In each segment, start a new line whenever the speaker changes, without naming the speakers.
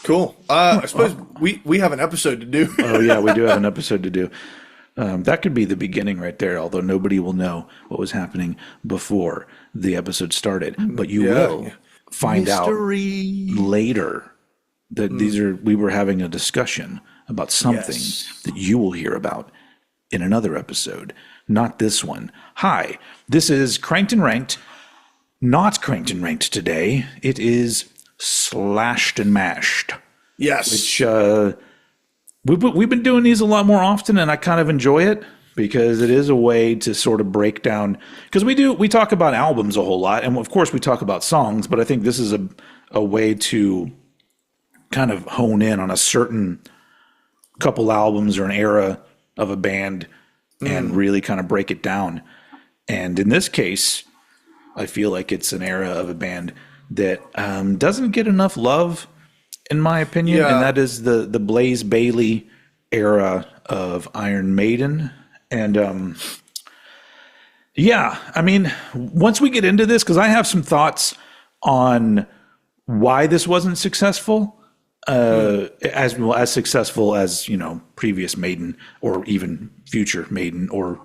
Cool. I suppose we have an episode to do.
Oh yeah, we do have an episode to do. That could be the beginning right there, although nobody will know what was happening before the episode started. But you will find
Mystery.
out later that we were having a discussion about something that you will hear about in another episode, not this one. Hi, this is Cranked and Ranked, not Cranked and Ranked today. It is Slashed and Mashed.
Yes.
Which we've been doing these a lot more often, and I kind of enjoy it because it is a way to sort of break down. Because we talk about albums a whole lot, and of course we talk about songs, but I think this is a way to kind of hone in on a certain couple albums or an era of a band and really kind of break it down. And in this case, I feel like it's an era of a band that doesn't get enough love, in my opinion, and that is the Blaze Bayley era of Iron Maiden. And I mean, once we get into this, because I have some thoughts on why this wasn't successful, as successful as, previous Maiden or even future Maiden, or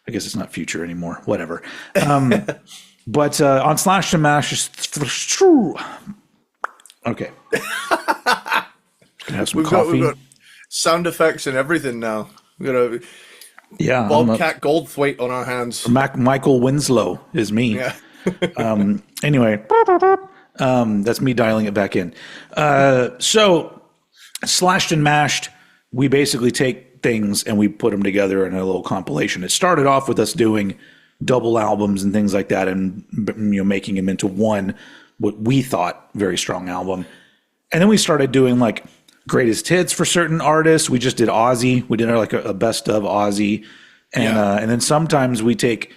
I guess it's not future anymore, whatever. But on Slash and Mash, okay. Gonna have some coffee.
We've got sound effects and everything now. We've got a Bobcat Goldthwait on our hands.
Michael Winslow is me.
Yeah.
Anyway, that's me dialing it back in. So, Slashed and Mashed, we basically take things and we put them together in a little compilation. It started off with us doing double albums and things like that, and making them into one, what we thought very strong album. And then we started doing like greatest hits for certain artists. We just did Ozzy. We did a best of Ozzy, and then sometimes we take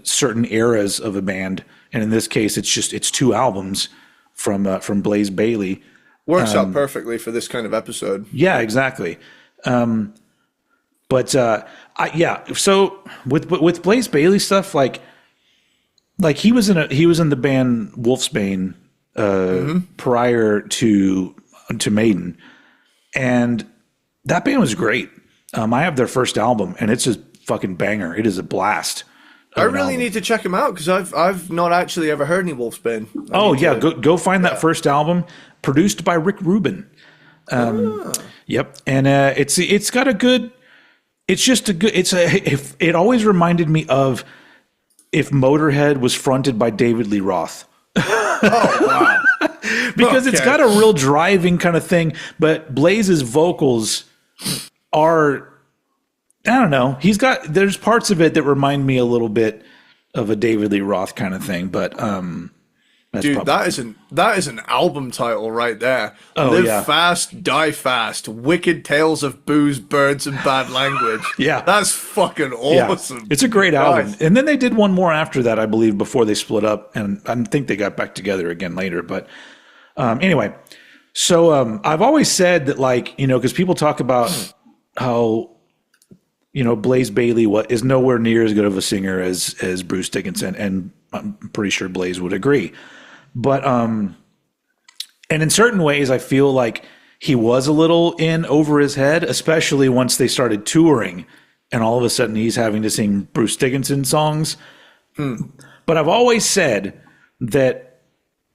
certain eras of a band, and in this case, it's two albums from Blaze Bayley.
Works out perfectly for this kind of episode.
Yeah, exactly. So with Blaze Bayley stuff, like he was in the band Wolfsbane prior to Maiden, and that band was great. I have their first album, and it's a fucking banger. It is a blast.
I really need to check them out because I've not actually ever heard any Wolfsbane.
Go find that first album, produced by Rick Rubin. Yep, and it's got a good. It's just a good. It always reminded me of if Motorhead was fronted by David Lee Roth.
Oh wow!
Because it's got a real driving kind of thing, but Blaze's vocals are. I don't know. There's parts of it that remind me a little bit of a David Lee Roth kind of thing, but
dude, that is an album title right there.
Oh,
Live Fast, Die Fast, Wicked Tales of Booze, Birds, and Bad Language.
Yeah.
That's fucking awesome.
Yeah. It's a great album. And then they did one more after that, I believe, before they split up, and I think they got back together again later. But anyway, so I've always said that, because people talk about how Blaze Bayley is nowhere near as good of a singer as Bruce Dickinson, and I'm pretty sure Blaze would agree. But and in certain ways, I feel like he was a little in over his head, especially once they started touring, and all of a sudden he's having to sing Bruce Dickinson songs. But I've always said that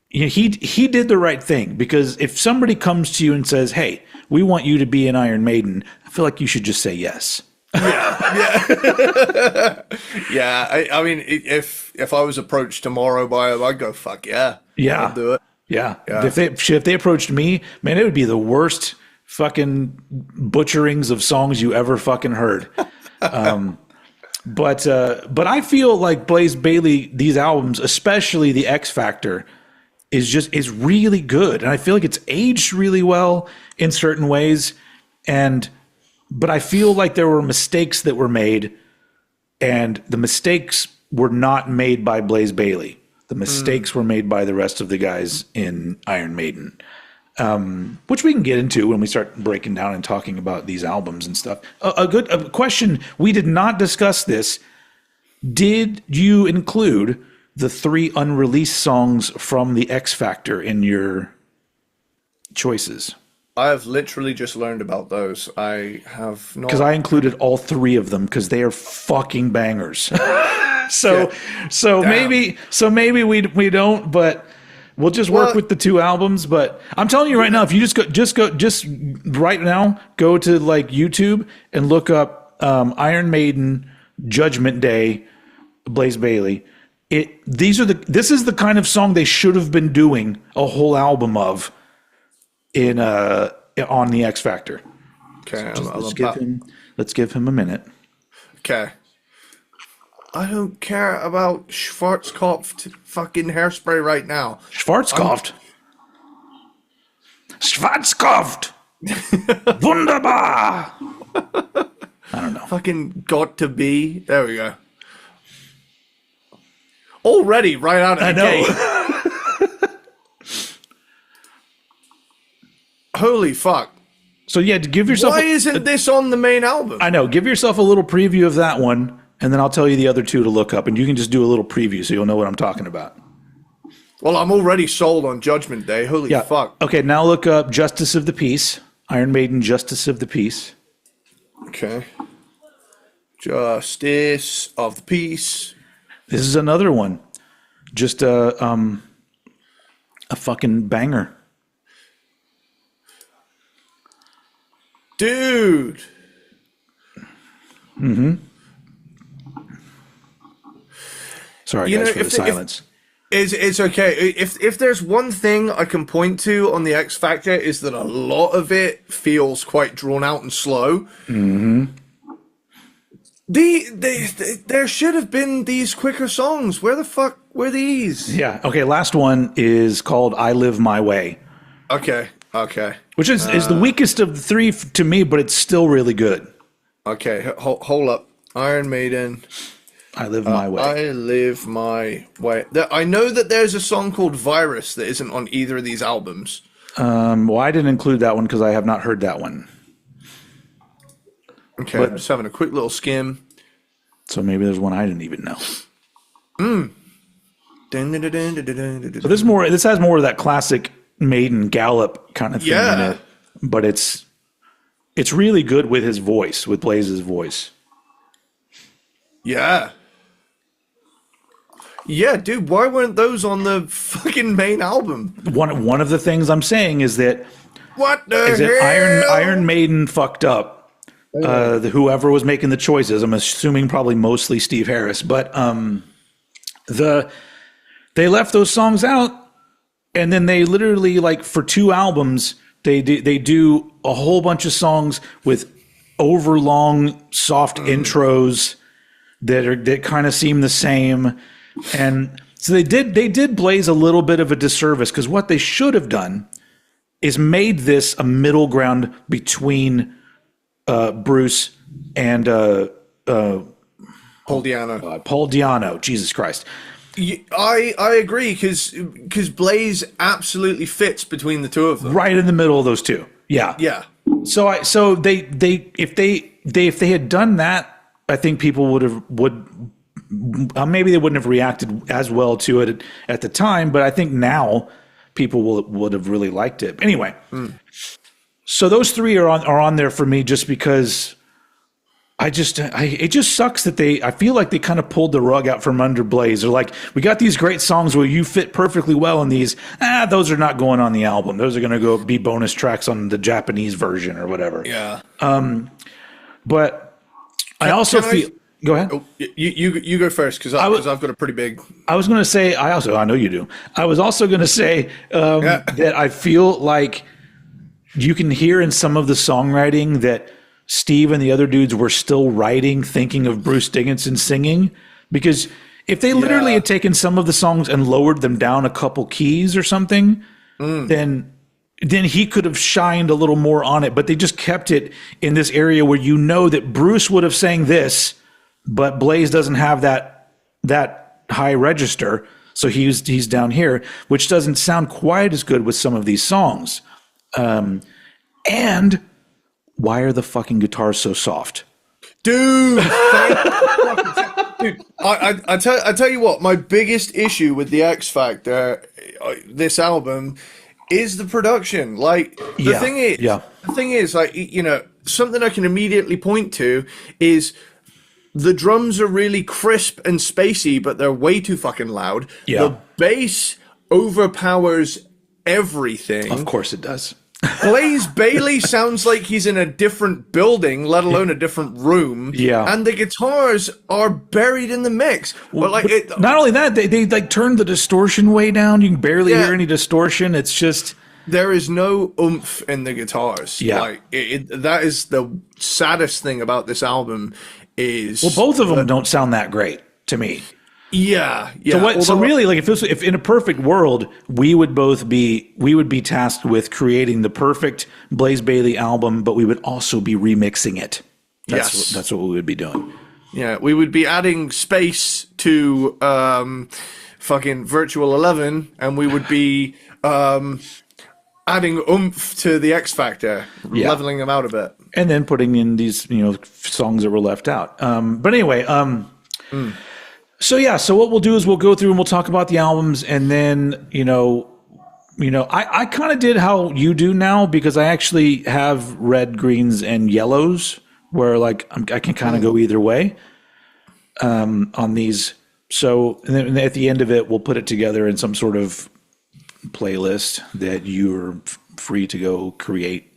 he did the right thing, because if somebody comes to you and says, "Hey, we want you to be in Iron Maiden," I feel like you should just say yes.
Yeah. I mean, if I was approached tomorrow by him, I'd go, "Fuck yeah, I'll do it."
Yeah. If they approached me, man, it would be the worst fucking butcherings of songs you ever fucking heard. But I feel like Blaze Bayley, these albums, especially the X Factor, is really good, and I feel like it's aged really well in certain ways, but I feel like there were mistakes that were made, and the mistakes were not made by Blaze Bayley. The mistakes were made by the rest of the guys in Iron Maiden, which we can get into when we start breaking down and talking about these albums and stuff. A question, we did not discuss this. Did you include the 3 unreleased songs from the X Factor in your choices.
I have literally just learned about those. I have not,
because I included all 3 of them because they are fucking bangers. so maybe we don't, but we'll just work with the 2 albums. But I'm telling you right now, if you just right now go to like YouTube and look up Iron Maiden Judgment Day, Blaze Bayley. This is the kind of song they should have been doing a whole album of on the X Factor.
Okay,
So let's give him a minute.
Okay. I don't care about Schwarzkopf fucking hairspray right now.
Schwarzkopf. Wunderbar. I don't know.
Fucking got to be. There we go. Already right out of the gate. Holy fuck.
So yeah, give yourself.
Why isn't this on the main album?
I know. Give yourself a little preview of that one, and then I'll tell you the other 2 to look up, and you can just do a little preview so you'll know what I'm talking about.
Well, I'm already sold on Judgment Day. Holy fuck.
Okay, now look up Justice of the Peace. Iron Maiden, Justice of the Peace.
Okay. Justice of the Peace.
This is another one. Just a fucking banger.
Dude.
Mm-hmm. Sorry, guys, for the silence.
It's okay. If there's one thing I can point to on the X Factor is that a lot of it feels quite drawn out and slow.
Mm-hmm.
There should have been these quicker songs. Where the fuck were these?
Yeah. Okay. Last one is called "I Live My Way."
Okay.
Which is the weakest of the 3 to me, but it's still really good.
Okay. Hold up. Iron Maiden.
I Live My Way.
I Live My Way. I know that there's a song called Virus that isn't on either of these albums.
Well, I didn't include that one because I have not heard that one.
Okay, I'm just having a quick little skim.
So maybe there's one I didn't even know. So this has more of that classic Maiden gallop kind of thing in it. But it's really good with his voice, with Blaze's voice.
Yeah. Yeah, dude, why weren't those on the fucking main album?
One of the things I'm saying is that Iron Maiden fucked up. Whoever was making the choices, I'm assuming probably mostly Steve Harris, but they left those songs out, and then they literally, like, for 2 albums they do a whole bunch of songs with overlong soft intros that kind of seem the same. And so they did Blaze a little bit of a disservice, because what they should have done is made this a middle ground between Bruce and
Paul Di'Anno.
Paul Di'Anno. Jesus Christ.
I agree, because Blaze absolutely fits between the 2 of them.
Right in the middle of those 2. Yeah.
Yeah.
So if they had done that, I think people would maybe they wouldn't have reacted as well to it at the time, but I think now people would have really liked it. Anyway, so those 3 are on there for me just because it just sucks that I feel like they kind of pulled the rug out from under Blaze. They're like, we got these great songs where you fit perfectly well in these. Those are not going on the album. Those are going to be bonus tracks on the Japanese version or whatever.
Yeah.
But I also feel. Go ahead.
Oh, you go first, because I've got a pretty big.
I was going to say. I know you do. I was also going to say that I feel like you can hear in some of the songwriting that Steve and the other dudes were still writing, thinking of Bruce Dickinson singing, because if they literally had taken some of the songs and lowered them down a couple keys or something, then he could have shined a little more on it. But they just kept it in this area where you know that Bruce would have sang this, but Blaze doesn't have that high register, so he's down here, which doesn't sound quite as good with some of these songs. And why are the fucking guitars so soft?
Dude, I tell you what, my biggest issue with the X Factor, this album, is the production. Like
Yeah, yeah.
the thing is, like, something I can immediately point to is the drums are really crisp and spacey, but they're way too fucking loud.
Yeah.
The bass overpowers
Of
everything.
course it does.
Blaze Bayley sounds like he's in a different building, let alone a different room.
Yeah.
And the guitars are buried in the mix. But like
Not only that, they like turned the distortion way down. You can barely
Yeah.
hear any distortion. It's just
there is no oomph in the guitars.
Yeah.
Like that is the saddest thing about this album is
both of them don't sound that great to me.
yeah.
So really, like if in a perfect world, we would be tasked with creating the perfect Blaze Bayley album, but we would also be remixing it. That's what we would be doing.
Yeah, we would be adding space to fucking Virtual 11, and we would be adding oomph to the X Factor, leveling them out a bit.
And then putting in these, songs that were left out. But anyway, so what we'll do is we'll go through and we'll talk about the albums, and then, I kind of did how you do now, because I actually have red, greens, and yellows where like I can kind of go either way on these. So and then at the end of it, we'll put it together in some sort of playlist that you're free to go create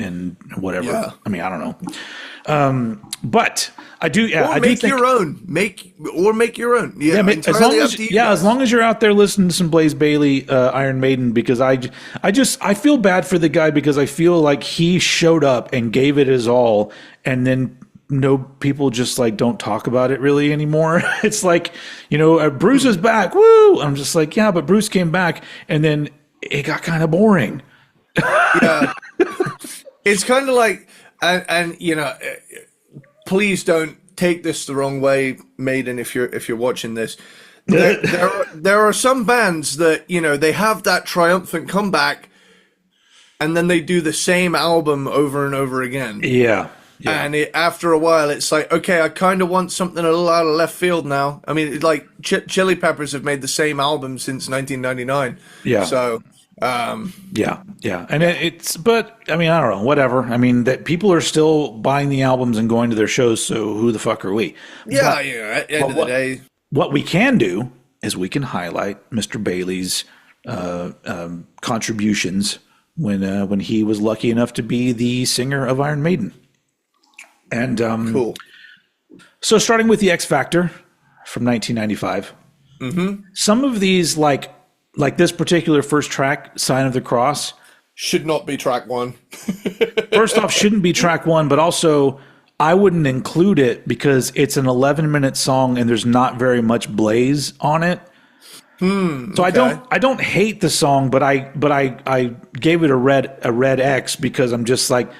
and whatever.
Yeah.
I mean, I don't know. But I do,
Or
I do
make
think,
your own. Make your own. Yeah,
as long as you're out there listening to some Blaze Bayley Iron Maiden, because I feel bad for the guy, because I feel like he showed up and gave it his all, and then people just like don't talk about it really anymore. It's like, Bruce is back. Woo! I'm just like, yeah, but Bruce came back, and then it got kind of boring.
Yeah. It's kind of like, and please don't take this the wrong way, Maiden, if you're watching this. There are some bands that, they have that triumphant comeback, and then they do the same album over and over again.
Yeah.
And after a while, it's like, okay, I kind of want something a little out of left field now. I mean, like Chili Peppers have made the same album since 1999.
Yeah.
So,
yeah. And but I mean, I don't know, whatever. I mean, that people are still buying the albums and going to their shows. So who the fuck are we?
yeah, at the end of the day.
What we can do is we can highlight Mr. Bailey's contributions when he was lucky enough to be the singer of Iron Maiden. And
Cool.
So starting with the X Factor from 1995, some of these like this particular first track, Sign of the Cross,
Should not be track one.
first off, shouldn't be track one, but also I wouldn't include it because it's an 11-minute song and there's not very much Blaze on it. So I don't hate the song, but I gave it a red X because I'm just like,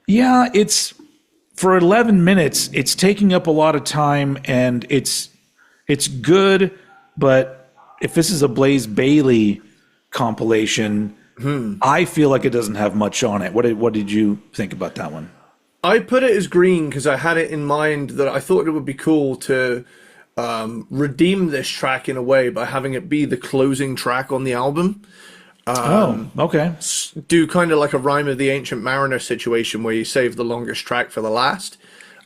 yeah, it's for 11 minutes, it's taking up a lot of time and it's good, but if this is a Blaze Bayley compilation, I feel like it doesn't have much on it. What did you think about that one?
I put it as green because I had it in mind that I thought it would be cool to redeem this track in a way by having it be the closing track on the album.
Okay.
Do kind of like a Rime of the Ancient Mariner situation where you save the longest track for the last.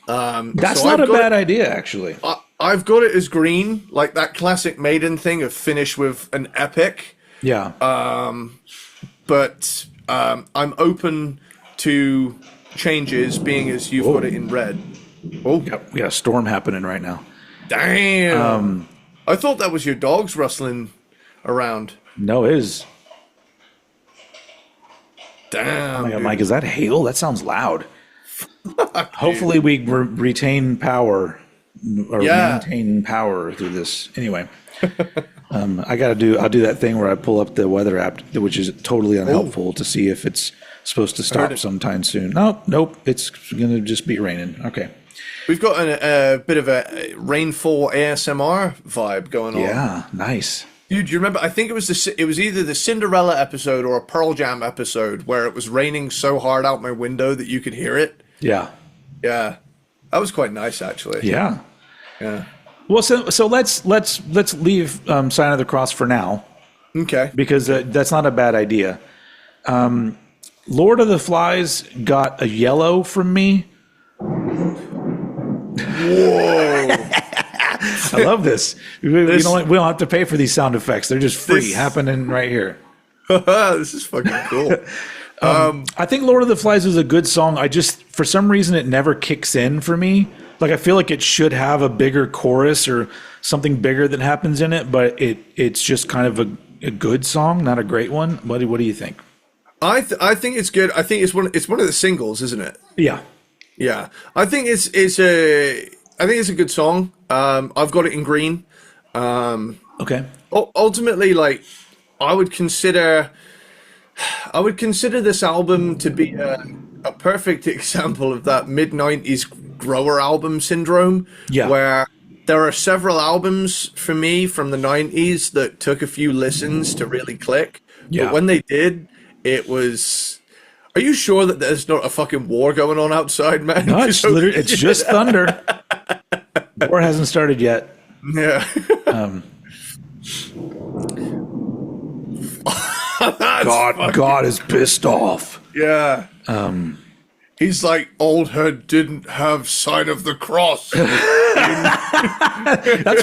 That's not a bad idea, actually.
I've got it as green, like that classic Maiden thing of finish with an epic.
Yeah.
But I'm open to changes, being as you've got it in red. Oh,
Yep, we got a storm happening right now.
damn! I thought that was your dogs rustling around.
No, it is.
Damn,
I'm
dude.
like, is that hail? That sounds loud. Hopefully we retain power or maintain power through this. Anyway, I'll do that thing where I pull up the weather app, which is totally unhelpful, to see if it's supposed to stop sometime soon. Nope. It's going to just be raining. Okay.
We've got a bit of a rainfall ASMR vibe going on.
Yeah. Nice.
Dude, do you remember? I think it was either the Cinderella episode or a Pearl Jam episode where it was raining so hard out my window that you could hear it.
Yeah.
Yeah, that was quite nice, actually.
Yeah.
Yeah.
Well, so let's leave Sign of the Cross for now.
Okay.
because that's not a bad idea. Lord of the Flies got a yellow from me.
Whoa.
I love this. We don't have to pay for these sound effects. They're just free, happening right here.
This is fucking cool.
I think Lord of the Flies is a good song. I just, for some reason, it never kicks in for me. Like, I feel like it should have a bigger chorus or something bigger that happens in it, but it's just kind of a good song, not a great one. What do you think?
I think it's good. I think it's one of the singles, isn't it?
Yeah.
Yeah. I think it's a good song. I've got it in green.
Okay.
Ultimately, like, I would consider this album to be a perfect example of that mid-90s grower album syndrome,
Yeah.
where there are several albums for me from the 90s that took a few listens to really click.
Yeah.
But when they did, it was... Are you sure that there's not a fucking war going on outside, man?
No, it's just thunder. The war hasn't started yet.
Yeah.
God is pissed off.
Yeah. He's like, old head didn't have sign of the cross.
That's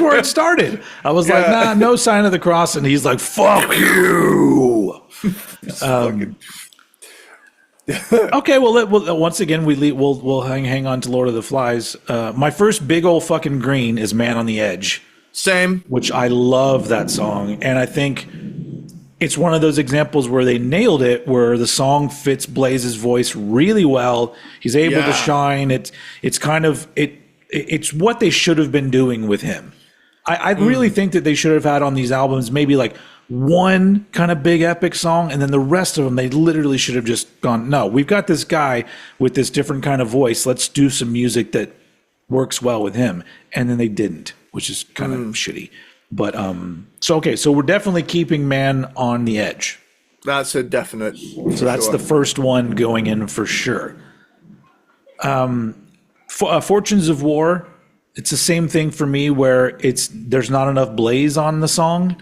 where it started. I was like, nah, no sign of the cross. And he's like, fuck you. Okay, well, once again, we'll hang on to Lord of the Flies. My first big old fucking green is Man on the Edge.
Same.
Which I love that song. And I think it's one of those examples where they nailed it, where the song fits Blaze's voice really well. He's able to shine. It's kind of it's what they should have been doing with him. I really think that they should have had on these albums maybe like one kind of big epic song, and then the rest of them they literally should have just gone, no, we've got this guy with this different kind of voice. Let's do some music that works well with him. And then they didn't, which is kind of shitty. But so we're definitely keeping Man on the Edge.
That's a definite.
So that's the first one going in for sure. Fortunes of War, it's the same thing for me, where there's not enough Blaze on the song.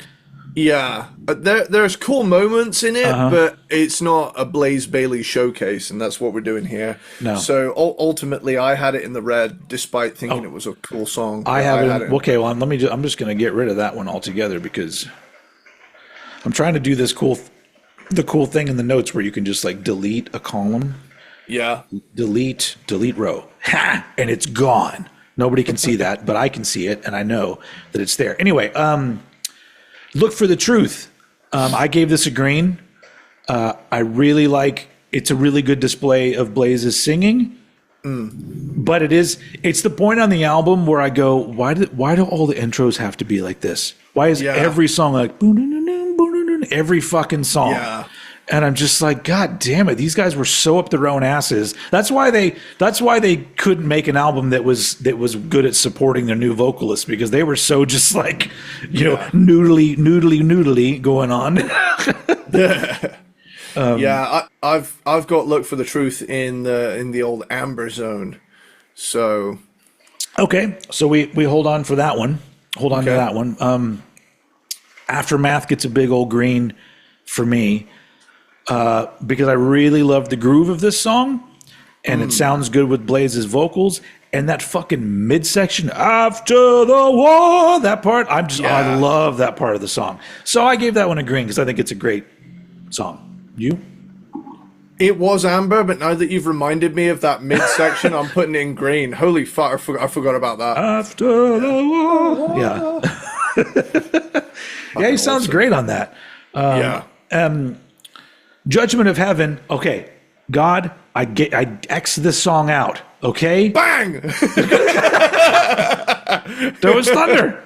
Yeah, there's cool moments in it, but it's not a Blaze Bayley showcase, and that's what we're doing here.
No.
So ultimately, I had it in the red, despite thinking it was a cool song.
I have it. Okay, well, I'm just going to get rid of that one altogether because I'm trying to do the cool thing in the notes where you can just like delete a column.
Yeah.
Delete row. Ha! And it's gone. Nobody can see that, but I can see it, and I know that it's there. Anyway, Look for the Truth. I gave this a green. I really like. It's a really good display of Blaze's singing. But it's the point on the album where I go, why do all the intros have to be like this? Why is every song like every fucking song? Yeah. And I'm just like, God damn it! These guys were so up their own asses. That's why they couldn't make an album that was good at supporting their new vocalists, because they were so just like, noodly going on.
I've got Look for the Truth in the old amber zone. So
okay, so we hold on for that one. Hold on to that one. Aftermath gets a big old green for me. Because I really love the groove of this song, and it sounds good with Blaze's vocals, and that fucking midsection after the war, that part, I love that part of the song. So I gave that one a green because I think it's a great song. You?
It was amber, but now that you've reminded me of that midsection, I'm putting it in green. Holy fuck, I forgot about that.
After the war. Yeah. He sounds great on that. Judgment of Heaven. Okay, God, I X this song out. Okay,
bang.
There was thunder.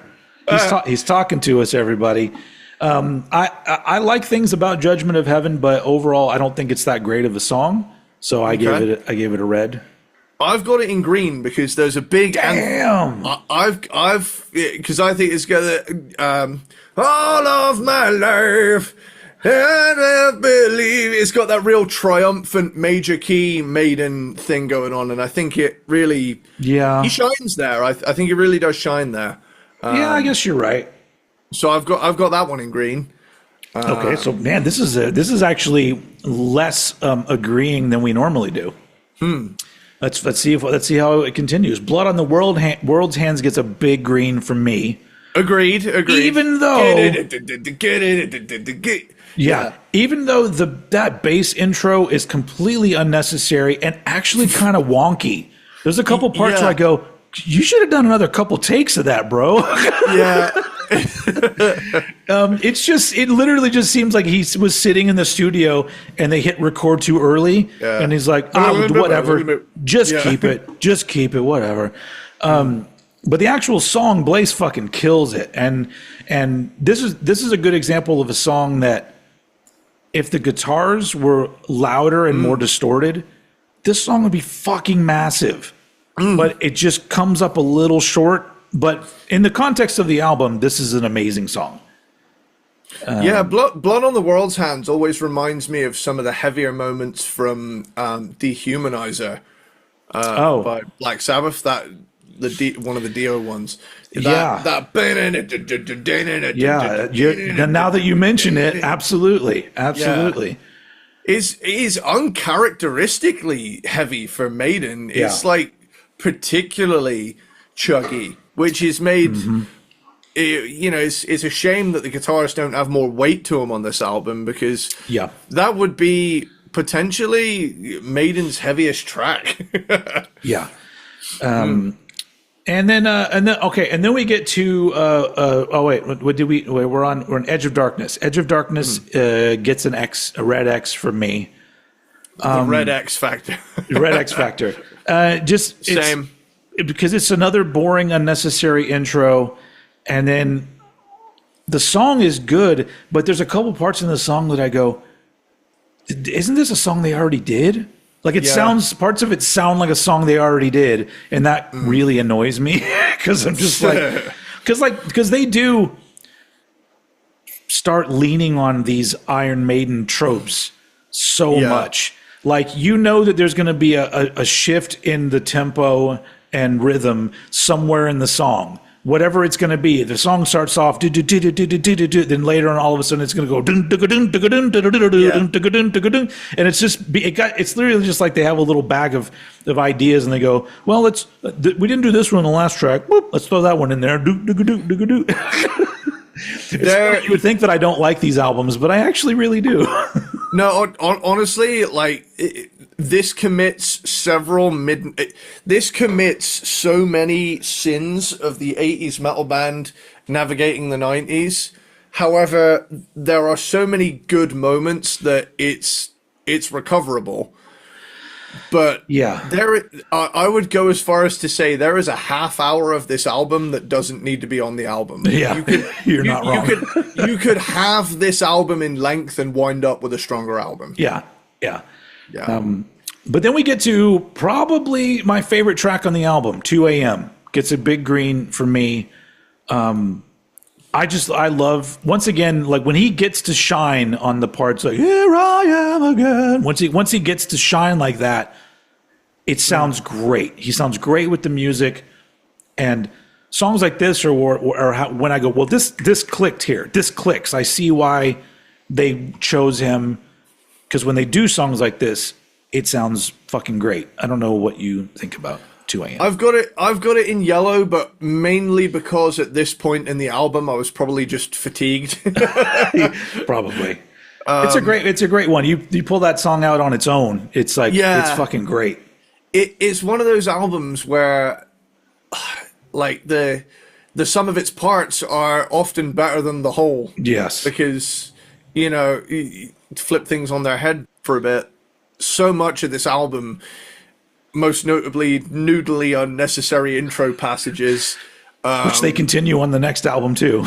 He's talking to us, everybody. I like things about Judgment of Heaven, but overall, I don't think it's that great of a song. So I gave it a red.
I've got it in green because there's a big.
Damn.
Because I think it's got all of my life. And I believe it's got that real triumphant major key Maiden thing going on, and I think it really, he shines there. I think it really does shine there.
I guess you're right.
So I've got that one in green.
Okay, so man, this is actually less agreeing than we normally do. Let's see how it continues. Blood on the World's Hands gets a big green from me.
Agreed.
Even though, even though that bass intro is completely unnecessary and actually kind of wonky. There's a couple parts where I go, you should have done another couple takes of that, bro.
Yeah.
It literally just seems like he was sitting in the studio and they hit record too early. Yeah. And he's like, whatever, just keep it, whatever. But the actual song, Blaze fucking kills it. And this is a good example of a song that if the guitars were louder and more distorted, this song would be fucking massive. But it just comes up a little short. But in the context of the album, this is an amazing song.
Blood on the World's Hands always reminds me of some of the heavier moments from Dehumanizer by Black Sabbath. One of the Dio ones. Now
that you mention it, absolutely.
Is uncharacteristically heavy for Maiden. It's like particularly chuggy, which is made. It's a shame that the guitarists don't have more weight to them on this album, because that would be potentially Maiden's heaviest track.
And then we get to what did we? We're on Edge of Darkness. Edge of Darkness gets a red X from me.
The red X factor.
Red X factor. Same. Because it's another boring, unnecessary intro, and then the song is good, but there's a couple parts in the song that I go, isn't this a song they already did? Like parts of it sound like a song they already did, and that really annoys me because I'm just like, because they do start leaning on these Iron Maiden tropes so much. Like, that there's going to be a shift in the tempo and rhythm somewhere in the song, whatever it's going to be. The song starts off, then later on, all of a sudden, it's going to go, and it's literally just like they have a little bag of ideas, and they go, well, we didn't do this one on the last track. Let's throw that one in there. You would think that I don't like these albums, but I actually really do.
No, honestly, like this commits so many sins of the 80s metal band navigating the 90s. However, there are so many good moments that it's recoverable. But I would go as far as to say there is a half hour of this album that doesn't need to be on the album.
Yeah, you're not wrong.
You could have this album in length and wind up with a stronger album.
Yeah. But then we get to probably my favorite track on the album, 2 a.m. Gets a big green for me. I love, once again, like when he gets to shine on the parts like, here I am again. Once he gets to shine like that, it sounds great. He sounds great with the music, and songs like this or when I go, well, this clicked here. This clicks. I see why they chose him, because when they do songs like this, it sounds fucking great. I don't know what you think about 2 a.m.
I've got it in yellow, but mainly because at this point in the album I was probably just fatigued.
Probably. It's a great one. You pull that song out on its own. It's like it's fucking great.
It's one of those albums where like the sum of its parts are often better than the whole.
Yes.
Because you flip things on their head for a bit. So much of this album, most notably noodly unnecessary intro passages,
which they continue on the next album too.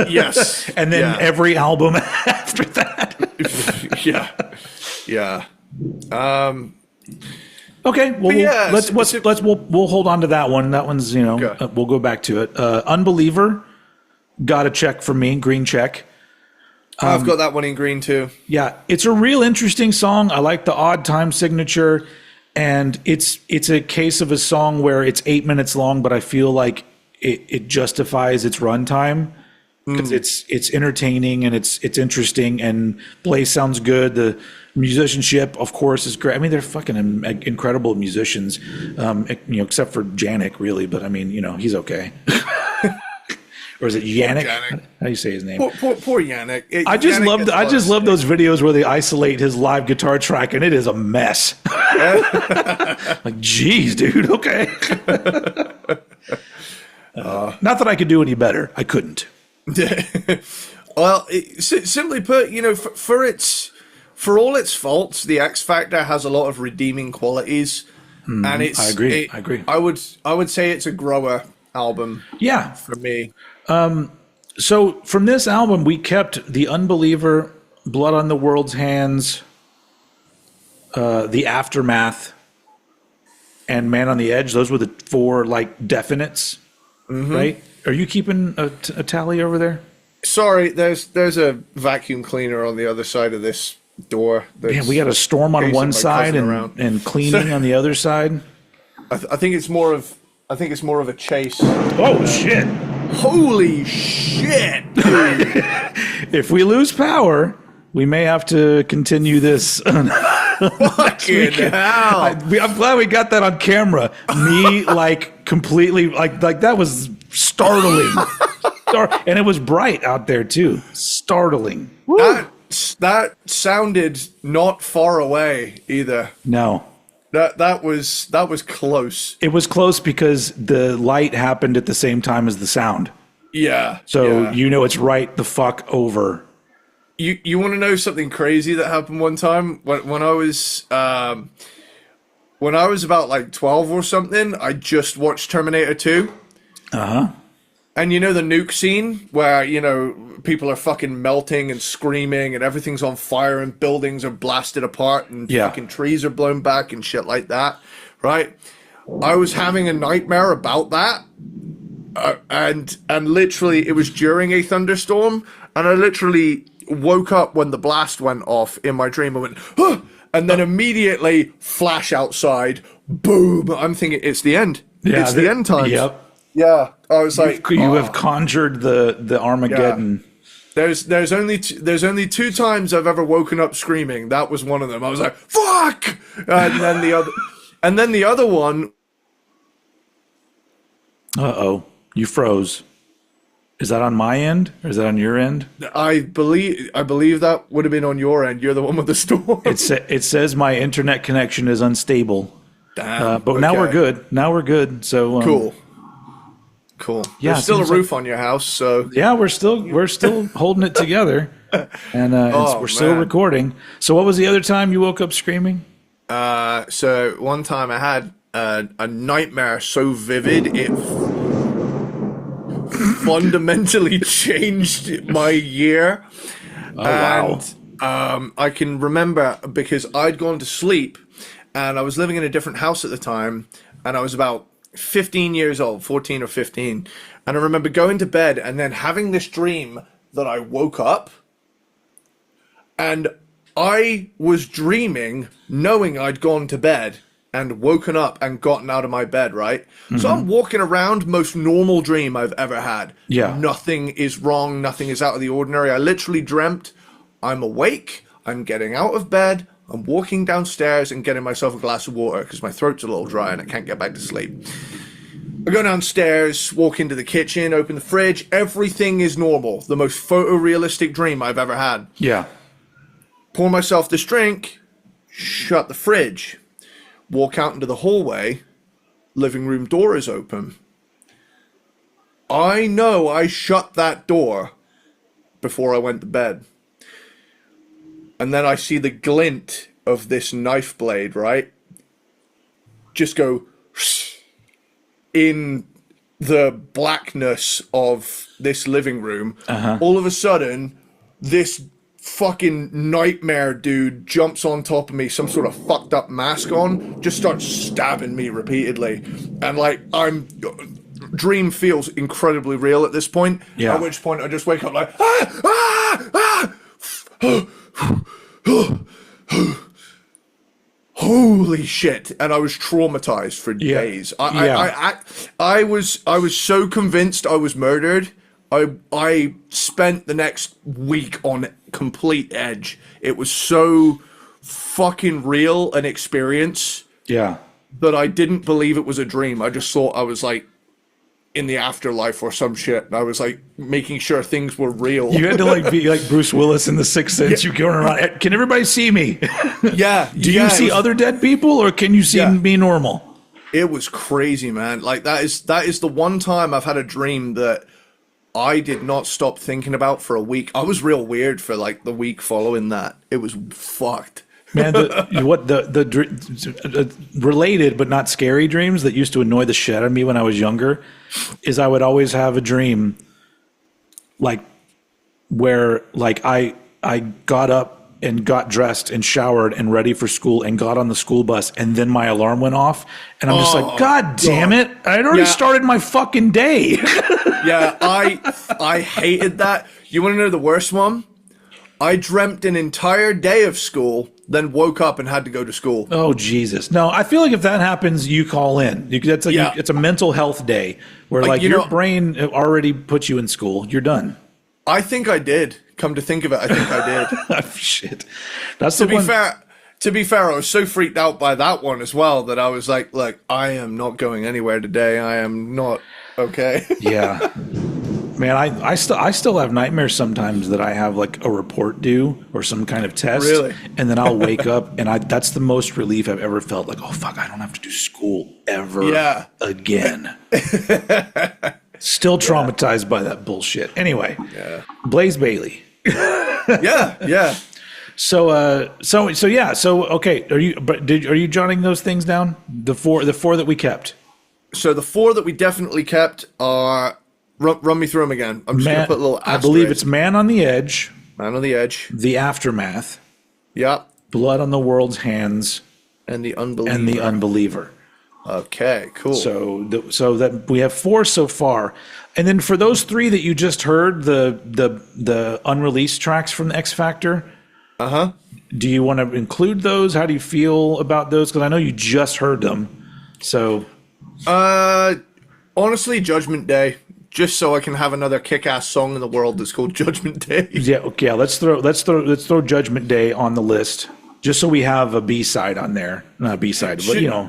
Yes.
And then every album after that. Okay, well, we'll hold on to that one. That one's we'll go back to it. Unbeliever got a check from me, green check.
I've got that one in green too.
Yeah, it's a real interesting song. I like the odd time signature, and it's a case of a song where it's 8 minutes long, but I feel like it justifies its runtime. because it's entertaining and it's interesting, and Blaze sounds good. The musicianship, of course, is great. I mean, they're fucking incredible musicians, except for Janik, really. But I mean, he's okay. Or is it Yannick? How do you say his name?
Poor Yannick.
I just love those videos where they isolate his live guitar track, and it is a mess. Like, geez, dude. Okay. Not that I could do any better. I couldn't.
Well, simply put, for all its faults, the X Factor has a lot of redeeming qualities, and I agree. I would say it's a grower album.
Yeah,
for me.
So from this album, we kept The Unbeliever, Blood on the World's Hands, The Aftermath, and Man on the Edge. Those were the 4 definites, right? Are you keeping a tally over there?
Sorry, there's a vacuum cleaner on the other side of this door.
Man, we got a storm on one side and cleaning on the other side.
I think it's more of a chase.
Oh shit!
Holy shit, dude.
If we lose power, we may have to continue this.
Fucking hell.
I'm glad we got that on camera. Me, completely, that was startling. And it was bright out there, too. Startling.
That sounded not far away, either.
No.
That was close.
It was close because the light happened at the same time as the sound.
Yeah.
So it's right the fuck over.
You want to know something crazy that happened one time when I was about 12 or something? I just watched Terminator 2. And the nuke scene where people are fucking melting and screaming and everything's on fire and buildings are blasted apart and fucking trees are blown back and shit like that, right? I was having a nightmare about that, and literally it was during a thunderstorm, and I literally woke up when the blast went off in my dream. I went, huh! And then immediately flash outside, boom! I'm thinking it's the end.
Yeah,
it's the end times.
Yep.
Yeah, I was
you have conjured the Armageddon.
Yeah. There's only 2 times I've ever woken up screaming. That was one of them. I was like, "Fuck!" And then the other one.
You froze. Is that on my end or is that on your end?
I believe that would have been on your end. You're the one with the storm.
It says my internet connection is unstable.
Damn.
But now we're good. So
Cool.
Yeah,
there's still a roof on your house, so
yeah, we're still holding it together, and we're still recording. So, what was the other time you woke up screaming?
So one time I had a nightmare so vivid it fundamentally changed my year.
Wow.
I can remember because I'd gone to sleep, and I was living in a different house at the time, and I was about 15 years old, 14 or 15. And I remember going to bed and then having this dream that I woke up and I was dreaming knowing I'd gone to bed and woken up and gotten out of my bed, right? So I'm walking around, most normal dream I've ever had.
Yeah.
Nothing is wrong. Nothing is out of the ordinary. I literally dreamt I'm awake. I'm getting out of bed. I'm walking downstairs and getting myself a glass of water because my throat's a little dry and I can't get back to sleep. I go downstairs, walk into the kitchen, open the fridge. Everything is normal. The most photorealistic dream I've ever had.
Yeah.
Pour myself this drink, shut the fridge, walk out into the hallway, living room door is open. I know I shut that door before I went to bed. And then I see the glint of this knife blade, right? Just go in the blackness of this living room. All of a sudden, this fucking nightmare dude jumps on top of me, some sort of fucked up mask on, just starts stabbing me repeatedly. And dream feels incredibly real at this point.
Yeah.
At which point I just wake up like, ah, ah, ah. Holy shit! And I was traumatized for days. I was so convinced I was murdered I spent the next week on complete edge. It was so fucking real an experience
Yeah.
that I didn't believe it was a dream. I just thought I was like in the afterlife or some shit. And I was like making sure things were real.
You had to like be like Bruce Willis in The Sixth Sense. You going around, can everybody see me?
Yeah.
Do you see other dead people, or can you see me normal?
It was crazy, man. Like that is the one time I've had a dream that I did not stop thinking about for a week. I was real weird for like the week following that. It was fucked.
Man, related but not scary dreams that used to annoy the shit out of me when I was younger is I would always have a dream like where like I got up and got dressed and showered and ready for school and got on the school bus, and then my alarm went off and I'm just like, God damn it, I'd already started my fucking day.
Yeah, I hated that. You want to know the worst one? I dreamt an entire day of school, then woke up and had to go to school.
Oh, Jesus. No, I feel like if that happens, you call in. It's a mental health day where like your brain already put you in school. You're done.
I think I did. Come to think of it, I think I did.
Shit. That's
to be fair, I was so freaked out by that one as well that I was like, I am not going anywhere today. I am not okay.
Yeah. Man, I still have nightmares sometimes that I have like a report due or some kind of test.
Really?
And then I'll wake up and that's the most relief I've ever felt. Like, oh fuck, I don't have to do school ever again. Still traumatized by that bullshit. Anyway, Blaze Bayley.
Yeah.
So okay. Are you jotting those things down? The four that we kept.
So the four that we definitely kept are run me through them again. I'm just gonna put a little asterisk.
I believe it's Man on the Edge.
Man on the Edge.
The Aftermath.
Yeah.
Blood on the World's Hands.
And the Unbeliever. Okay, cool.
So that we have four so far, and then for those three that you just heard, the unreleased tracks from the X Factor. Do you want to include those? How do you feel about those? Because I know you just heard them. So,
honestly, Judgment Day. Just so I can have another kick-ass song in the world that's called Judgment Day.
Yeah. Okay. Let's throw Judgment Day on the list, just so we have a B-side on there. Not a B-side, but you know.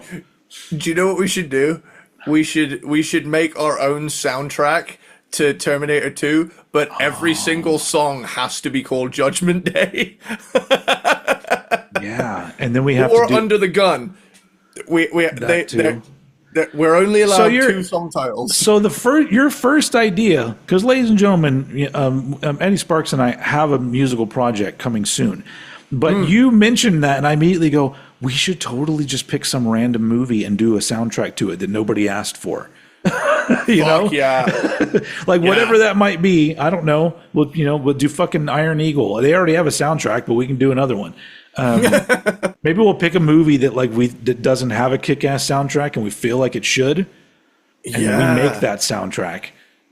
Do you know what we should do? We should make our own soundtrack to Terminator 2, but every single song has to be called Judgment Day.
Yeah, and then we have
or
to do
Under the Gun. We're only allowed two song titles.
So your first idea, because ladies and gentlemen, Eddie Sparxx and I have a musical project coming soon. But you mentioned that, and I immediately go, we should totally just pick some random movie and do a soundtrack to it that nobody asked for. You know?
Yeah.
Like whatever that might be, I don't know. We'll do fucking Iron Eagle. They already have a soundtrack, but we can do another one. Maybe we'll pick a movie that doesn't have a kick-ass soundtrack and we feel like it should. And then we make that soundtrack.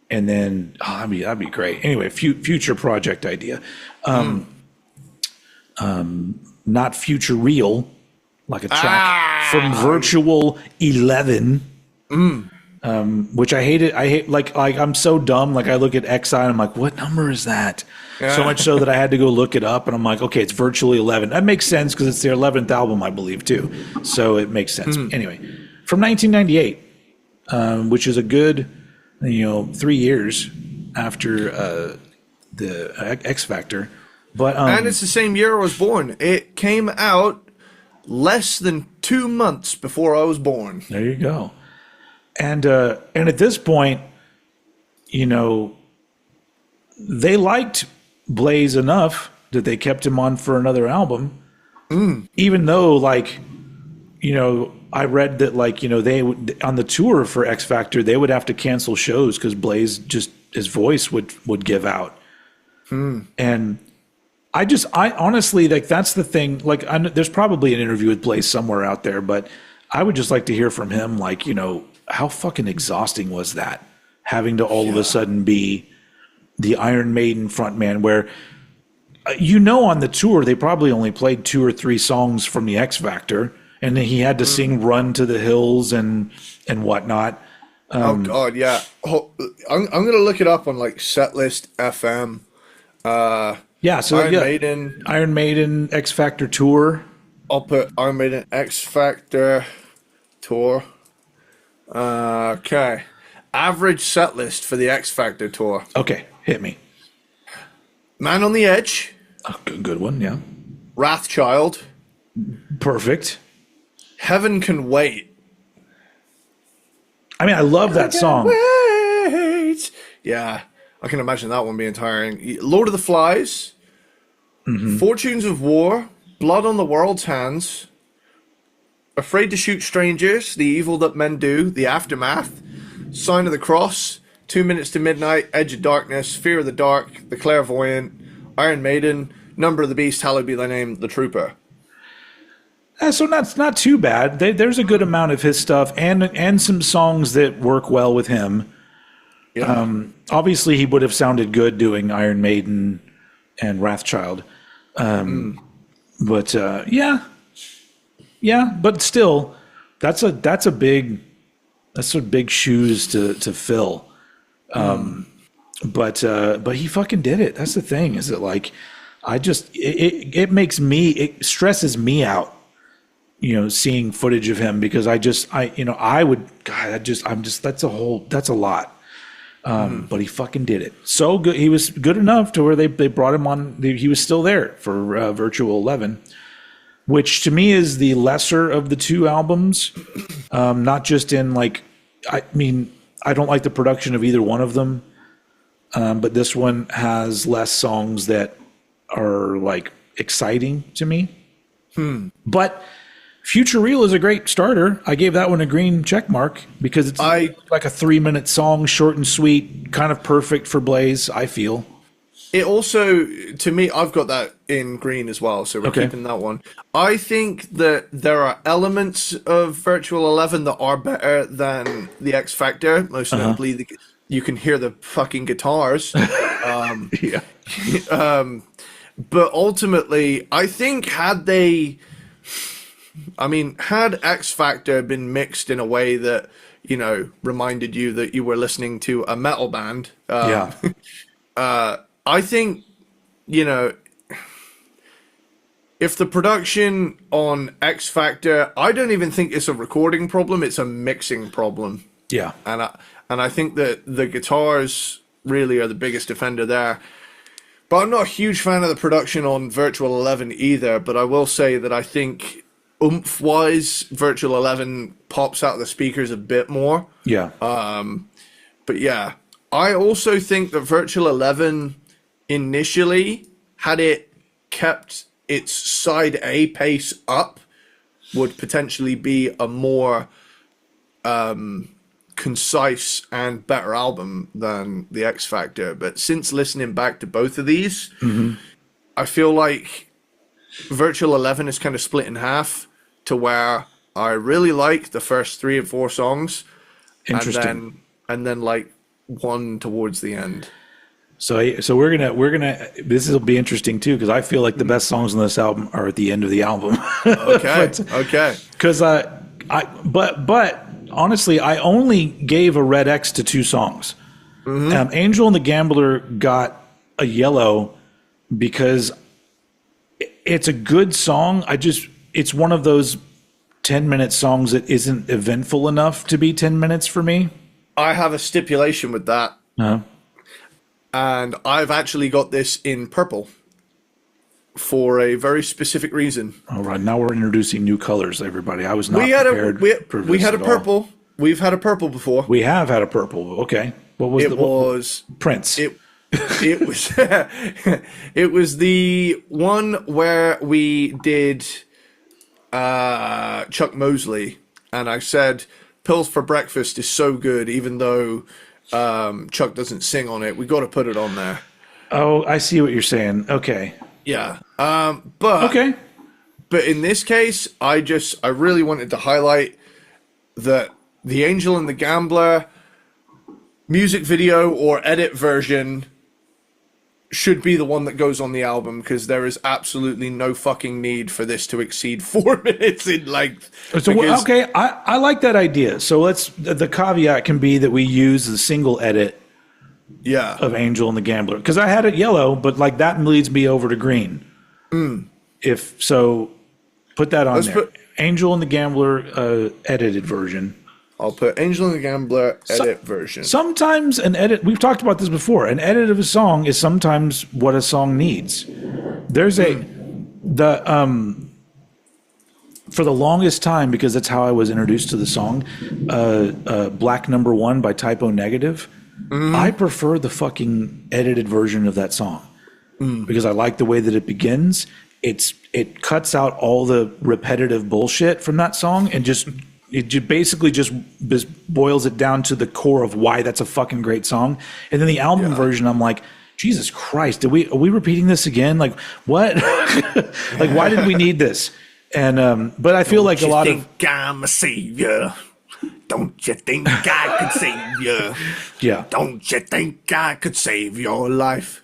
And then that'd be great. Anyway, future project idea. Not future real, like a track from Virtual 11, which I hate it. I hate like I'm so dumb. Like I look at XI and I'm like, what number is that? So much so that I had to go look it up, and I'm like, okay, it's Virtually 11. That makes sense because it's their 11th album, I believe, too. So it makes sense. Anyway, from 1998, which is a good, 3 years after the X Factor. But
and it's the same year I was born. It came out less than 2 months before I was born.
There you go. And at this point, they liked Blaze enough that they kept him on for another album. Even though, I read that, they would, on the tour for X Factor, they would have to cancel shows because Blaze his voice would give out. And I honestly, that's the thing. There's probably an interview with Blaze somewhere out there, but I would just like to hear from him, how fucking exhausting was that? Having to all of a sudden be the Iron Maiden frontman, where, on the tour, they probably only played 2 or 3 songs from the X Factor, and then he had to sing Run to the Hills and whatnot.
Oh God, yeah. I'm gonna look it up on like Setlist FM.
Yeah, so
Iron
yeah,
Maiden.
Iron Maiden X Factor tour.
I'll put Iron Maiden X Factor tour. Okay. Average set list for the X Factor tour.
Okay, hit me.
Man on the Edge,
Oh, good one. Yeah,
Wrathchild,
perfect.
Heaven Can Wait.
I mean, I love that song.
Wait. Yeah, I can imagine that one being tiring. Lord of the Flies, Fortunes of War, Blood on the World's Hands, Afraid to Shoot Strangers, The Evil That Men Do, The Aftermath, Sign of the Cross, 2 Minutes to Midnight, Edge of Darkness, Fear of the Dark, The Clairvoyant, Iron Maiden, Number of the Beast, Hallowed Be Thy Name, The Trooper.
So that's not too bad. There's a good amount of his stuff and some songs that work well with him.
Yeah.
Obviously, he would have sounded good doing Iron Maiden and Wrathchild. But yeah. But still, that's a big shoes to fill. But he fucking did it. That's the thing. Is it like it makes me, it stresses me out. Seeing footage of him because that's a lot. But he fucking did it so good. He was good enough to where they brought him on. He was still there for Virtual 11, which to me is the lesser of the two albums. Not just in like, I mean, I don't like the production of either one of them. But this one has less songs that are like exciting to me. But Future Real is a great starter. I gave that one a green check mark because it's like a 3-minute song, short and sweet, kind of perfect for Blaze, I feel.
It also, to me, I've got that in green as well, so we're keeping that one. I think that there are elements of Virtual 11 that are better than the X Factor. Most notably, you can hear the fucking guitars.
Yeah.
But ultimately, I think had X Factor been mixed in a way that, reminded you that you were listening to a metal band, I think, if the production on X Factor, I don't even think it's a recording problem, it's a mixing problem.
Yeah.
And I think that the guitars really are the biggest offender there. But I'm not a huge fan of the production on Virtual 11 either, but I will say that I think oomph-wise, Virtual 11 pops out of the speakers a bit more.
Yeah.
But yeah, I also think that Virtual 11 initially, had it kept its side A pace up, would potentially be a more concise and better album than the X Factor. But since listening back to both of these, I feel like Virtual 11 is kind of split in half to where I really like the first 3 or 4 songs.
Interesting.
And then like one towards the end.
So we're gonna this will be interesting too because I feel like the best songs on this album are at the end of the album.
Okay. Okay.
Because but honestly, I only gave a red X to 2 songs. Angel and the Gambler got a yellow because it's a good song. It's one of those 10-minute songs that isn't eventful enough to be 10 minutes for me.
I have a stipulation with that. And I've actually got this in purple for a very specific reason.
All right, now we're introducing new colors, everybody. I was not
prepared. We had a purple.
All.
We've had a purple before.
We have had a purple. Okay, what was Prince?
It was it was the one where we did Chuck Mosley, and I said Pills for Breakfast is so good, even though Chuck doesn't sing on it. We got to put it on there.
Oh, I see what you're saying. Okay.
Yeah. But in this case, I really wanted to highlight that the Angel and the Gambler music video or edit version should be the one that goes on the album, because there is absolutely no fucking need for this to exceed 4 minutes in length.
So okay, I like that idea. So the caveat can be that we use the single edit of Angel and the Gambler, because I had it yellow, but like that leads me over to green. If so, put that on there. Angel and the Gambler edited version.
I'll put Angel and the Gambler edit version. Sometimes
an edit, we've talked about this before, an edit of a song is sometimes what a song needs. There's for the longest time, because that's how I was introduced to the song, Black Number One by Typo Negative. I prefer the fucking edited version of that song because I like the way that it begins. It cuts out all the repetitive bullshit from that song and it basically just boils it down to the core of why that's a fucking great song. And then the album version, I'm like, Jesus Christ, are we repeating this again? Like, what? Like, why did we need this? And but I feel like a lot of.
Don't you think I'm a savior? Don't you think I could save you?
Yeah.
Don't you think I could save your life?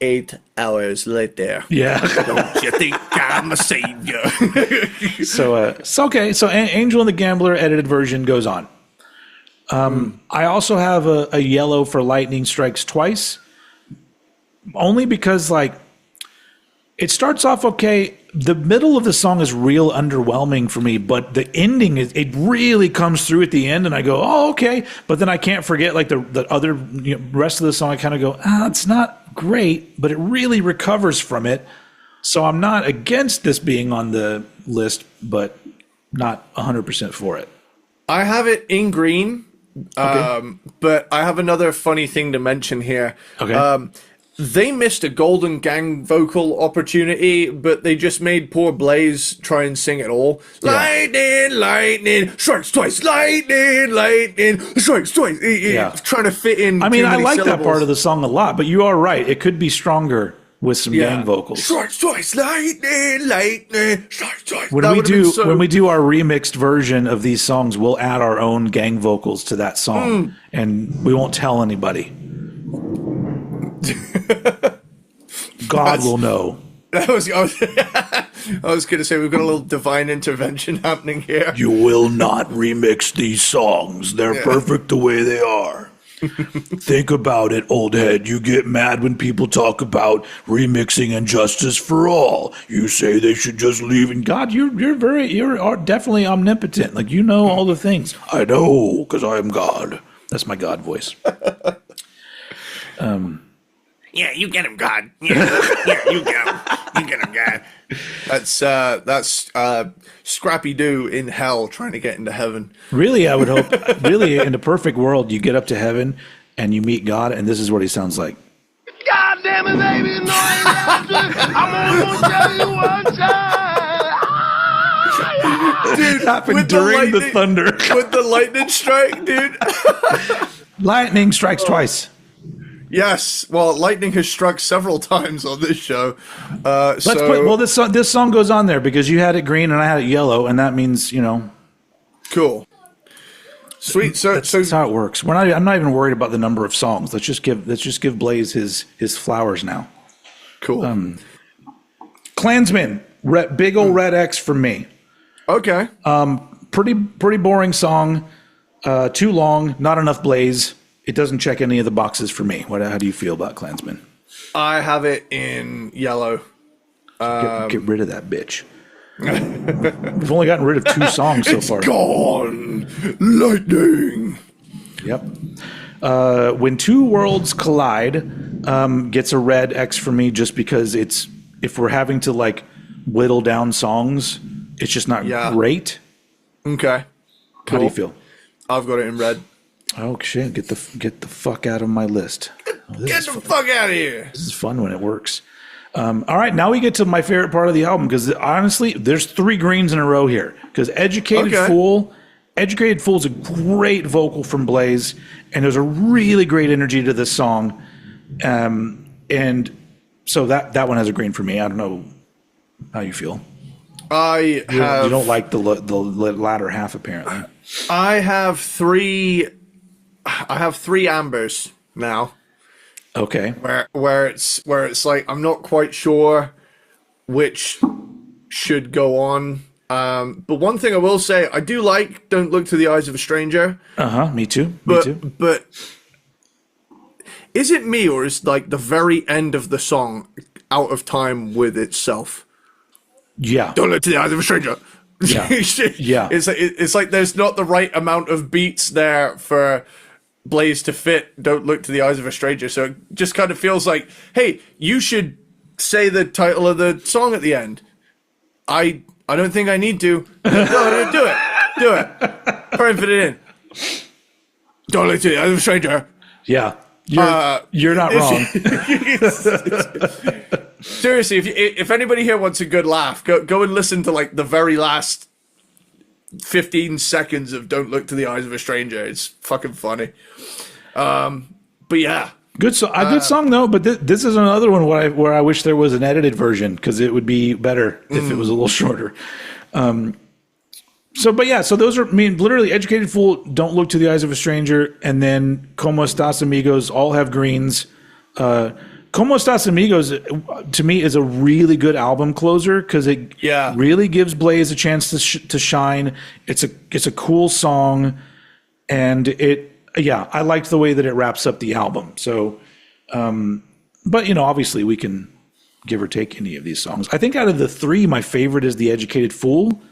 8 hours later.
Yeah.
Don't you think I'm a savior?
So okay. So Angel and the Gambler edited version goes on. I also have a yellow for Lightning Strikes Twice, only because like it starts off okay. The middle of the song is real underwhelming for me, but the ending it really comes through at the end, and I go, oh okay. But then I can't forget like the other rest of the song. I kind of go, it's not great, but it really recovers from it. So I'm not against this being on the list, but not 100% for it.
I have it in green, but I have another funny thing to mention here.
Okay.
They missed a golden gang vocal opportunity, but they just made poor Blaze try and sing it all. Yeah. Lightning, lightning, strikes twice. Lightning, lightning, strikes twice. Trying to fit in.
I mean, I like
syllables.
that part of the song a lot, but you are right. It could be stronger with some gang vocals.
Strikes twice, lightning, lightning, strikes twice.
When we do our remixed version of these songs, we'll add our own gang vocals to that song, and we won't tell anybody. God will know.
I was going to say, we've got a little divine intervention happening here.
You will not remix these songs. They're perfect the way they are. Think about it, old head. You get mad when people talk about remixing and justice for all. You say they should just leave. And God, you're definitely omnipotent. Like, you know all the things. I know, because I am God. That's my God voice.
Yeah, you get him, God. Yeah, you get him. You get him, God. That's Scrappy Doo in hell trying to get into heaven.
Really, I would hope. Really, in a perfect world, you get up to heaven and you meet God, and this is what he sounds like.
God damn it, baby, no, I'm gonna tell you one time.
Dude, happened during the thunder.
With the lightning strike, dude.
Lightning strikes twice.
Yes, well, lightning has struck several times on this show.
This song goes on there because you had it green and I had it yellow, and that means
cool, sweet.
That's how it works. I'm not even worried about the number of songs. Let's just give Blaze his flowers now.
Cool.
Klansman, big old red X for me.
Okay.
Pretty boring song. Too long. Not enough Blaze. It doesn't check any of the boxes for me. How do you feel about Klansman?
I have it in yellow.
Get rid of that bitch. We've only gotten rid of 2 songs so far.
It's gone. Lightning.
Yep. When Two Worlds Collide gets a red X for me just because if we're having to like whittle down songs, it's just not great.
Okay.
How
Cool.
do you feel?
I've got it in red.
Oh shit! Get the fuck out of my list.
Get the fuck out of here.
This is fun when it works. All right, now we get to my favorite part of the album because honestly, there's 3 greens in a row here. Because Educated Fool is a great vocal from Blaze, and there's a really great energy to this song, and so that one has a green for me. I don't know how you feel. You don't like the latter half apparently.
I have 3 ambers now.
Okay.
where it's like I'm not quite sure which should go on. But one thing I will say, I do like "Don't Look to the Eyes of a Stranger."
Me too. Me
But
too.
but is it me, or is like the very end of the song out of time with itself?
Yeah.
Don't look to the eyes of a stranger.
Yeah. Yeah.
It's like there's not the right amount of beats there for Blaze to fit "Don't Look to the Eyes of a Stranger." So it just kind of feels like, hey, you should say the title of the song at the end. I don't think I need to. No, do it. Do it. Try and fit it in. Don't look to the eyes of a stranger.
Yeah. You're not wrong.
Seriously, if anybody here wants a good laugh, go and listen to like the very last 15 seconds of "Don't Look to the Eyes of a Stranger." It's fucking funny. But yeah,
Good song though. But this is another one where I wish there was an edited version, because it would be better if it was a little shorter. So those are, I mean, literally "Educated Fool," "Don't Look to the Eyes of a Stranger," and then "Como Estas Amigos" all have greens. "Como Estas Amigos" to me is a really good album closer, because it really gives Blaze a chance to shine. It's a cool song, and I liked the way that it wraps up the album. So, but obviously we can give or take any of these songs. I think out of the three, my favorite is "The Educated Fool."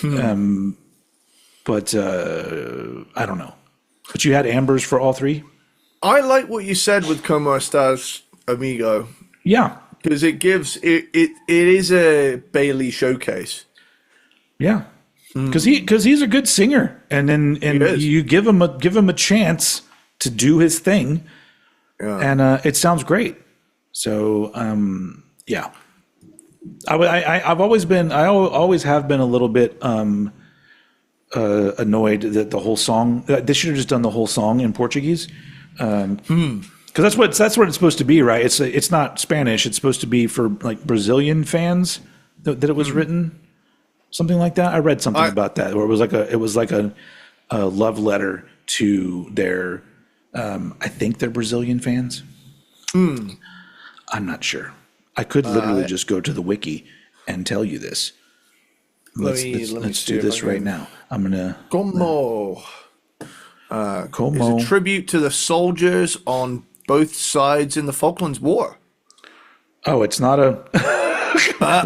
But I don't know. But you had ambers for all three?
I like what you said with "Como Estás, Amigo."
Yeah.
Because it gives it is a Bailey showcase.
Yeah. Because he's a good singer, and you give him a chance to do his thing, and it sounds great. So yeah. I always have been a little bit annoyed that the whole song, they should have just done the whole song in Portuguese, because that's what it's supposed to be, right? It's not Spanish. It's supposed to be for like Brazilian fans that it was written, something like that. I read something about that, where it was like a love letter to their I think they're Brazilian fans. I'm not sure. I could literally just go to the wiki and tell you this. Let's do this right now. I'm gonna
Como.
Como.
It's a tribute to the soldiers on both sides in the Falklands War.
Oh, it's not a.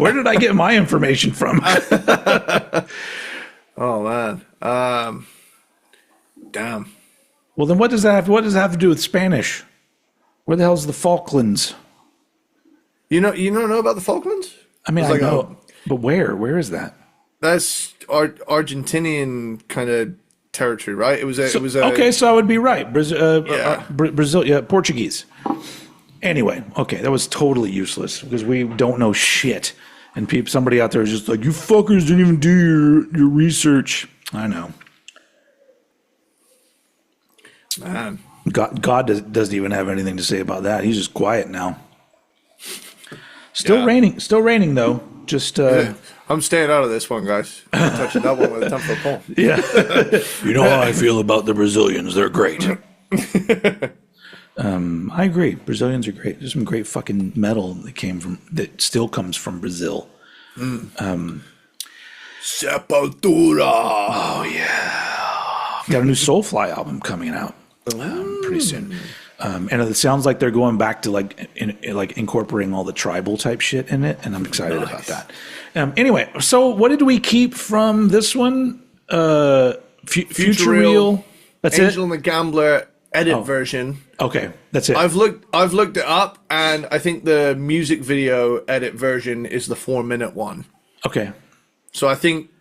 Where did I get my information from?
Oh man. Damn.
Well, then what does that have to do with Spanish? Where the hell's the Falklands?
You don't know about the Falklands?
I mean, I know, but where is that?
That's Argentinian kind of territory, right? It was a
okay, so I would be right. Brazil, yeah, Portuguese. Anyway, okay, that was totally useless, because we don't know shit, and somebody out there is just like, you fuckers didn't even do your research. I know.
Man.
God doesn't even have anything to say about that. He's just quiet now. Still raining though. Just
I'm staying out of this one, guys. I'm touching that one with a 10-foot pole.
Yeah. You know how I feel about the Brazilians. They're great. I agree. Brazilians are great. There's some great fucking metal that still comes from Brazil.
Sepultura.
Oh yeah. Got a new Soulfly album coming out pretty soon. And it sounds like they're going back to like incorporating all the tribal type shit in it, and I'm excited about that. Anyway, so what did we keep from this one? Future Real. That's
Angel
it.
and the Gambler edit version.
Okay, that's it.
I've looked it up, and I think the music video edit version is the 4-minute one.
Okay. So
I think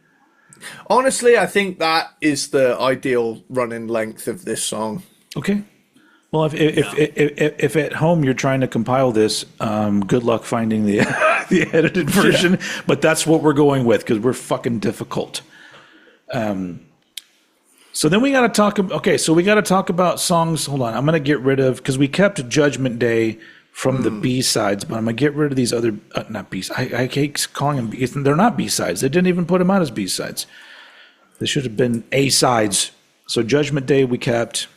that is the ideal running length of this song.
Okay. Well, if at home you're trying to compile this, good luck finding the the edited version. Yeah. But that's what we're going with, because we're fucking difficult. So then we got to talk. Okay, so we got to talk about songs. Hold on, I'm going to get rid of, because we kept Judgment Day from the B-sides, but I'm going to get rid of these other not B-sides. I keep calling them B. They're not B-sides. They didn't even put them out as B-sides. They should have been A-sides. So Judgment Day we kept.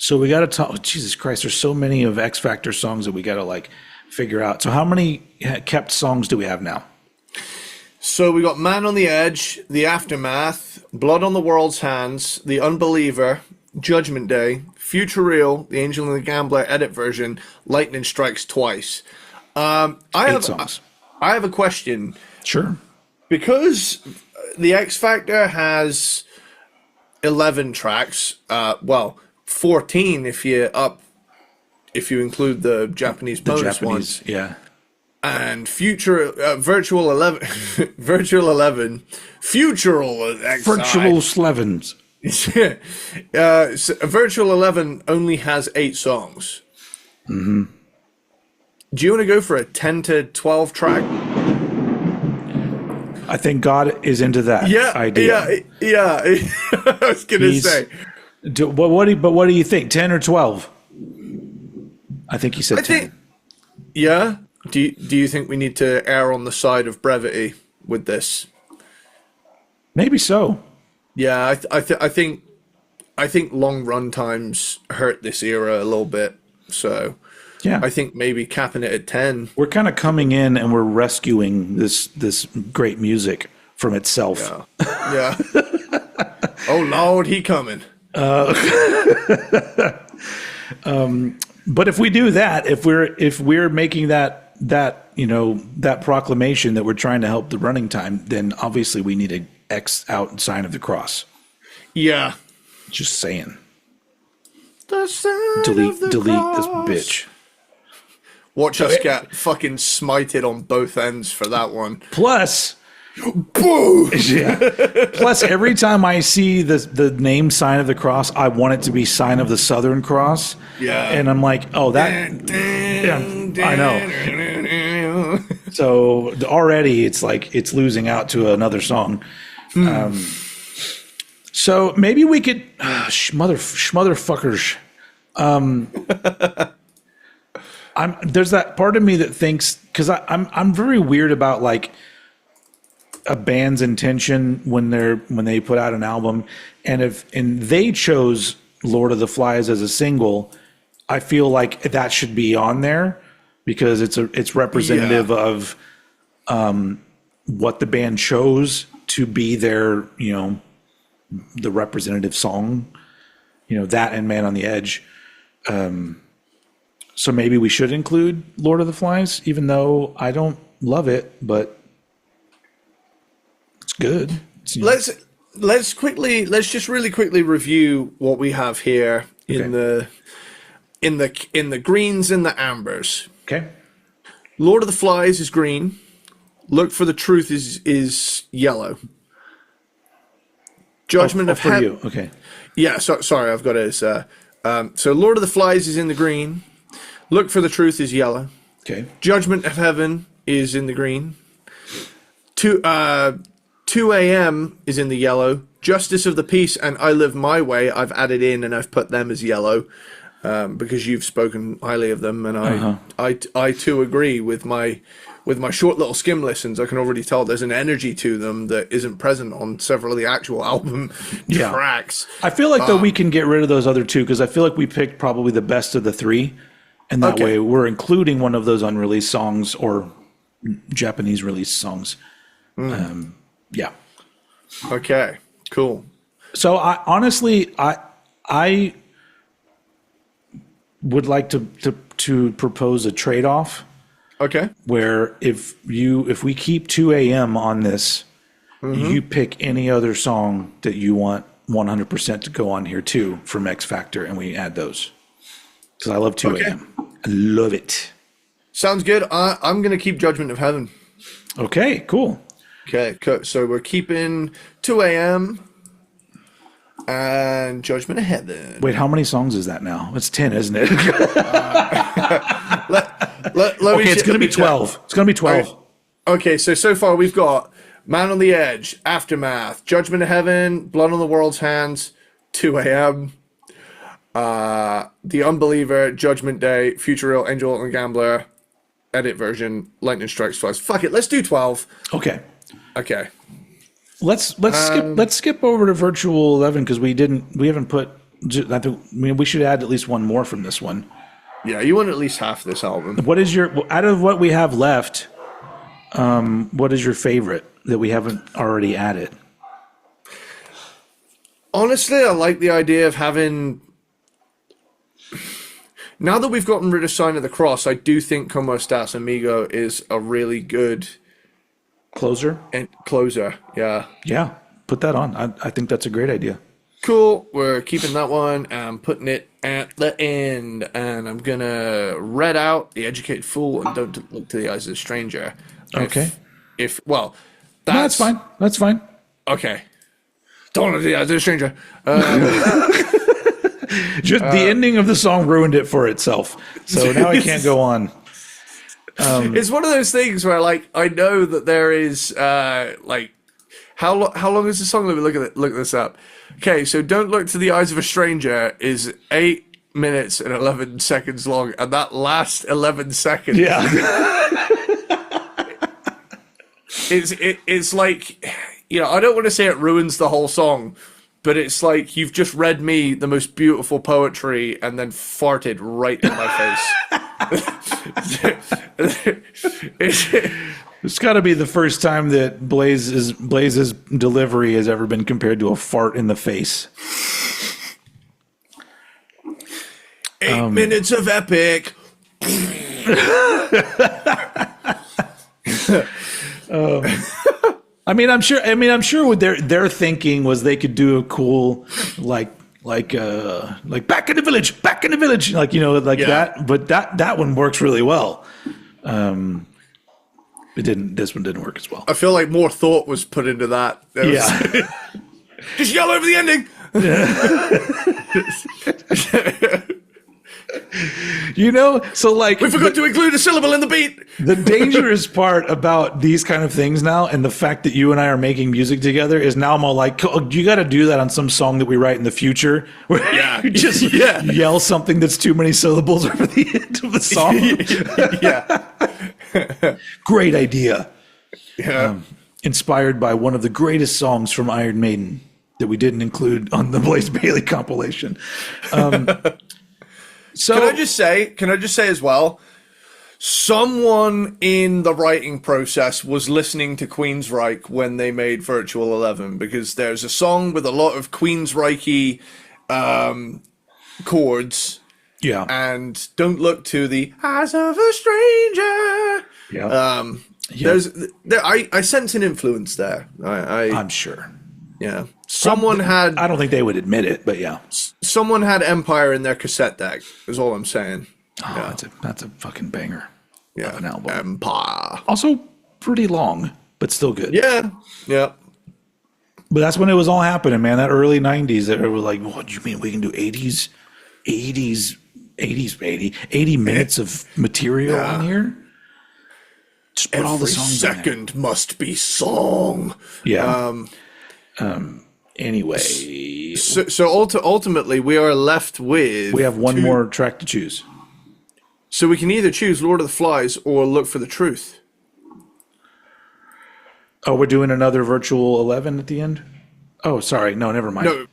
So we got to talk. Jesus Christ, there's so many of X Factor songs that we got to like figure out. So how many kept songs do we have now?
So we got Man on the Edge, The Aftermath, Blood on the World's Hands, The Unbeliever, Judgment Day, Future Real, The Angel and the Gambler edit version, Lightning Strikes Twice. I have a question.
Sure.
Because the X Factor has 11 tracks, 14 if you include the Japanese bonus ones.
Yeah.
And Virtual 11, Virtual 11, Futural X.
Virtual Slevens.
So Virtual 11 only has 8 songs. Mm-hmm. Do you want to go for a 10 to 12 track?
I think God is into that idea.
Yeah. I was gonna say.
But what do you think? 10 or 12? I think he said 10.
Yeah. Do you think we need to err on the side of brevity with this?
Maybe so.
Yeah, I think long run times hurt this era a little bit. So
yeah,
I think maybe capping it at 10.
We're kind of coming in and we're rescuing this great music from itself.
Yeah. Oh Lord, he coming.
But if we do that, if we're making that proclamation that we're trying to help the running time, then obviously we need a X out sign of the cross.
Yeah.
Just saying.
The sign
delete
of the cross.
This bitch.
Watch us get fucking smited on both ends for that one.
Plus,
boo!
Yeah. Plus, every time I see the name sign of the cross, I want it to be sign of the Southern Cross. Yeah. And I'm like, oh, that. I know. So already it's like it's losing out to another song. So maybe we could, motherfuckers. There's that part of me that thinks, because I'm very weird about like a band's intention when they put out an album, and they chose Lord of the Flies as a single, I feel like that should be on there because it's representative of what the band chose to be their, the representative song, that and Man on the Edge. So maybe we should include Lord of the Flies, even though I don't love it, but it's good. Let's
just really quickly review what we have here in the greens and the ambers.
Okay.
Lord of the Flies is green. Look for the Truth is yellow. Judgment of Heaven.
Okay.
Yeah. Sorry, I've got it. So Lord of the Flies is in the green. Look for the Truth is yellow.
Okay.
Judgment of Heaven is in the green. 2 a.m. is in the yellow. Justice of the Peace and I Live My Way I've added in and I've put them as yellow because you've spoken highly of them, and I too agree with my short little skim listens. I can already tell there's an energy to them that isn't present on several of the actual album tracks.
I feel like though we can get rid of those other two because I feel like we picked probably the best of the three. And that way we're including one of those unreleased songs or Japanese released songs. Yeah.
Okay, cool.
So I would like to propose a trade-off.
Okay.
Where if we keep 2 a.m. on this, you pick any other song that you want 100% to go on here too from X Factor, and we add those. Because I love 2 a.m. I love it.
Sounds good. I'm going to keep Judgment of Heaven.
Okay, cool.
Okay, so we're keeping 2 a.m. and Judgment of Heaven.
Wait, how many songs is that now? It's 10, isn't it? It's going to be 12. It's going to be 12.
Okay, so far we've got Man on the Edge, Aftermath, Judgment of Heaven, Blood on the World's Hands, 2 a.m., The Unbeliever, Judgment Day, Future Real, Angel and Gambler, edit version, Lightning Strikes Twice. Fuck it, let's do 12.
Okay.
Okay.
Let's skip over to Virtual 11 because we haven't put I mean, we should add at least one more from this one.
Yeah, you want at least half this album.
What is out of what we have left? What is your favorite that we haven't already added?
Honestly, I like the idea of having. Now that we've gotten rid of Sign of the Cross, I do think Como Estás Amigo is a really good
closer.
Yeah.
Yeah, put that on. I think that's a great idea.
Cool. We're keeping that one and putting it at the end. And I'm going to read out The Educated Fool and Don't Look to the Eyes of a Stranger.
Okay.
That's
fine. That's fine.
Okay. Don't Look to the Eyes of a Stranger.
Just the ending of the song ruined it for itself. So now I can't go on.
It's one of those things where, like, I know that there is, how long is the song? Let me look this up. Okay, so Don't Look to the Eyes of a Stranger is 8 minutes and 11 seconds long, and that last 11 seconds.
Yeah.
It's like, I don't want to say it ruins the whole song, but it's like you've just read me the most beautiful poetry and then farted right in my face.
It's got to be the first time that Blaze's delivery has ever been compared to a fart in the face.
8 minutes of epic.
I'm sure what their thinking was they could do a cool like back in the village, that. But that one works really well. This one didn't work as well.
I feel like more thought was put into that.
Yeah.
Just yell over the ending.
So like
we forgot to include a syllable in the beat.
The dangerous part about these kind of things now, and the fact that you and I are making music together, is now I'm all like, oh, you got to do that on some song that we write in the future, where you just yell something that's too many syllables over the end of the song.
Yeah.
Great idea.
Yeah.
Inspired by one of the greatest songs from Iron Maiden that we didn't include on the Blaze Bayley compilation. So
can I just say as well, someone in the writing process was listening to Queensryche when they made Virtual 11, because there's a song with a lot of Queensryche chords.
Yeah.
And Don't Look to the Eyes of a Stranger.
Yeah.
I sense an influence there.
I'm sure.
Yeah.
I don't think they would admit it, but yeah.
Someone had Empire in their cassette deck, is all I'm saying.
Oh, yeah. That's a fucking banger.
Yeah.
Of an album.
Empire.
Also pretty long, but still good.
Yeah. Yeah.
But that's when it was all happening, man. That early 90s, that were like, what do you mean we can do 80s, 80 minutes of material on here? Just put all the songs
Every second must be song.
Yeah. Anyway.
So ultimately, we are left with...
We have one more track to choose.
So we can either choose Lord of the Flies or Look for the Truth.
Oh, we're doing another Virtual 11 at the end? Oh, sorry. No, never mind.
No.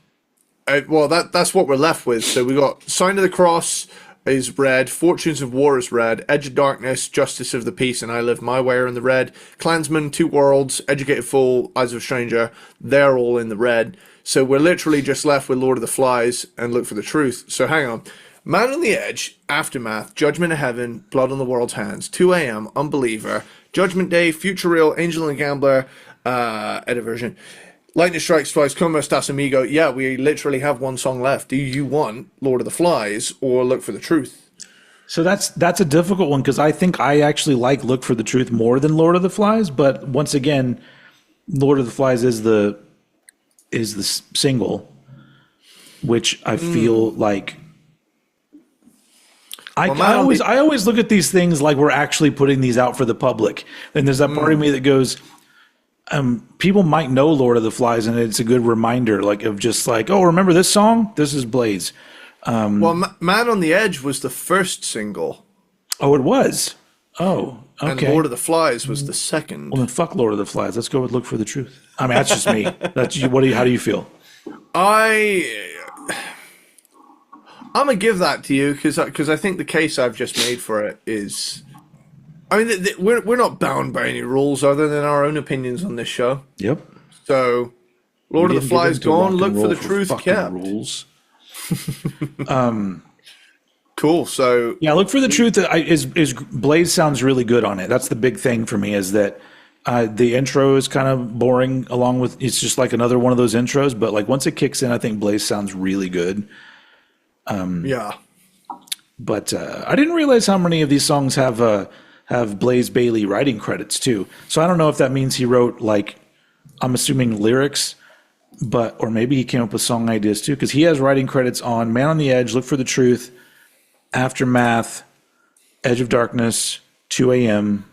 Well, that's what we're left with. So we got Sign of the Cross is red, Fortunes of War is red, Edge of Darkness, Justice of the Peace, and I Live My Way are in the red. Klansman, Two Worlds, Educated Fool, Eyes of a Stranger, they're all in the red. So we're literally just left with Lord of the Flies and Look for the Truth. So hang on. Man on the Edge, Aftermath, Judgment of Heaven, Blood on the World's Hands, 2 AM, Unbeliever, Judgment Day, Future Real, Angel and Gambler, edit version, Lightning Strikes Twice, Como Estás Amigo. Yeah, we literally have one song left. Do you want Lord of the Flies or Look for the Truth?
So that's a difficult one, because I think I actually like Look for the Truth more than Lord of the Flies. But once again, Lord of the Flies is the single, which I feel like I always look at these things like we're actually putting these out for the public. And there's that part of me that goes, people might know Lord of the Flies, and it's a good reminder, like, of just like, oh, remember this song? This is Blaze.
Well, Man on the Edge was the first single.
Oh, it was. Oh, okay.
And Lord of the Flies was the second.
Well, then fuck Lord of the Flies. Let's go with Look for the Truth. I mean, that's just me. How do you feel?
I'm gonna give that to you because I think the case I've just made for it is, I mean, we're not bound by any rules other than our own opinions on this show.
Yep.
So, Lord of the Flies gone. Look for the truth kept.
Rules.
Cool. So
Yeah, look for the truth. Is Blaze sounds really good on it. That's the big thing for me is that the intro is kind of boring. Along with it's just like another one of those intros. But like once it kicks in, I think Blaze sounds really good.
yeah.
But I didn't realize how many of these songs have Blaze Bayley writing credits too. So I don't know if that means he wrote like I'm assuming lyrics, or maybe he came up with song ideas too because he has writing credits on Man on the Edge, Look for the Truth, Aftermath, Edge of Darkness, 2 a.m.,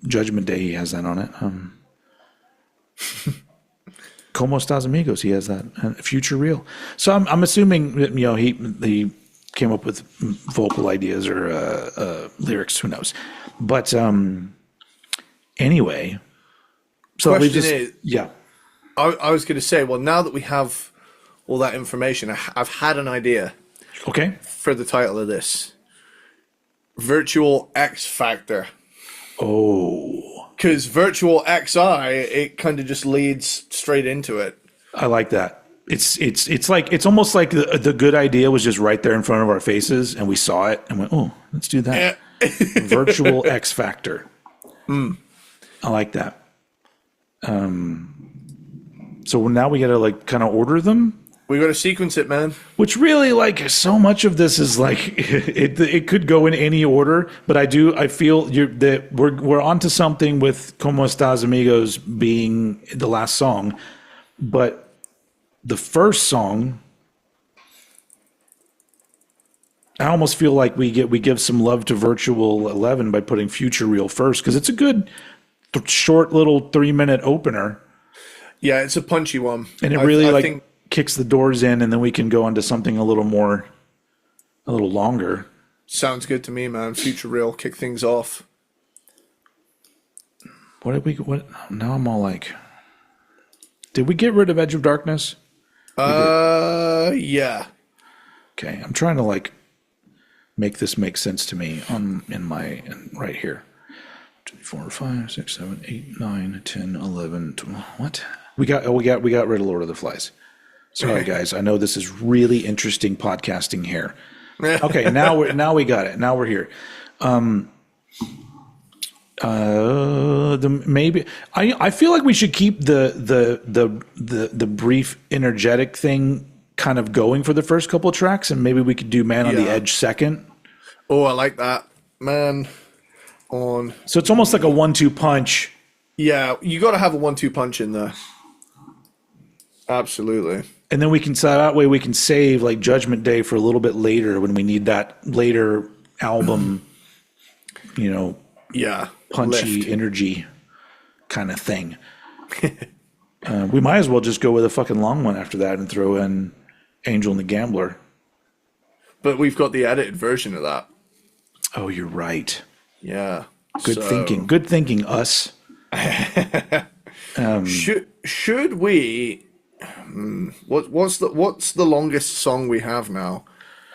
Judgment Day. He has that on it. Como Estás Amigos, he has that. Future Real. So I'm assuming that, he came up with vocal ideas or lyrics. Who knows? But anyway, so we just
I was going to say, well, now that we have all that information, I've had an idea.
Okay.
For the title of this, Virtual X Factor.
Oh.
Because Virtual XI, it kind of just leads straight into it.
I like that. It's almost like the good idea was just right there in front of our faces, and we saw it and went, oh, let's do that. Virtual X Factor. I like that. So now we got to like kind of order them.
We got to sequence it, man.
Which really, like, so much of this is like it could go in any order, but I feel that we're onto something with Como Estás Amigos being the last song, but the first song, I almost feel like we give some love to Virtual 11 by putting Future Real first because it's a good short little 3-minute opener.
Yeah, it's a punchy one,
and it really think kicks the doors in, and then we can go on to something a little longer.
Sounds good to me, man. Future Real, kick things off.
What now I'm all like, did we get rid of Edge of Darkness?
Yeah.
Okay, I'm trying to like make this make sense to me right here. 2, 4, 5, 6, 7, 8, 9, 10, 11, 12. What? We got rid of Lord of the Flies. Sorry, guys. I know this is really interesting podcasting here. Okay, now we got it. Now we're here. Maybe I feel like we should keep the brief energetic thing kind of going for the first couple of tracks, and maybe we could do Man on the Edge second.
Oh, I like that, Man on.
So it's almost like a 1-2 punch.
Yeah, you got to have a 1-2 punch in there. Absolutely.
And then that way we can save like Judgment Day for a little bit later when we need that later album, punchy lift. Energy kind of thing. We might as well just go with a fucking long one after that and throw in Angel and the Gambler.
But we've got the edited version of that.
Oh, you're right.
Yeah.
Good thinking. Good thinking, us.
Should we? What's the longest song we have now?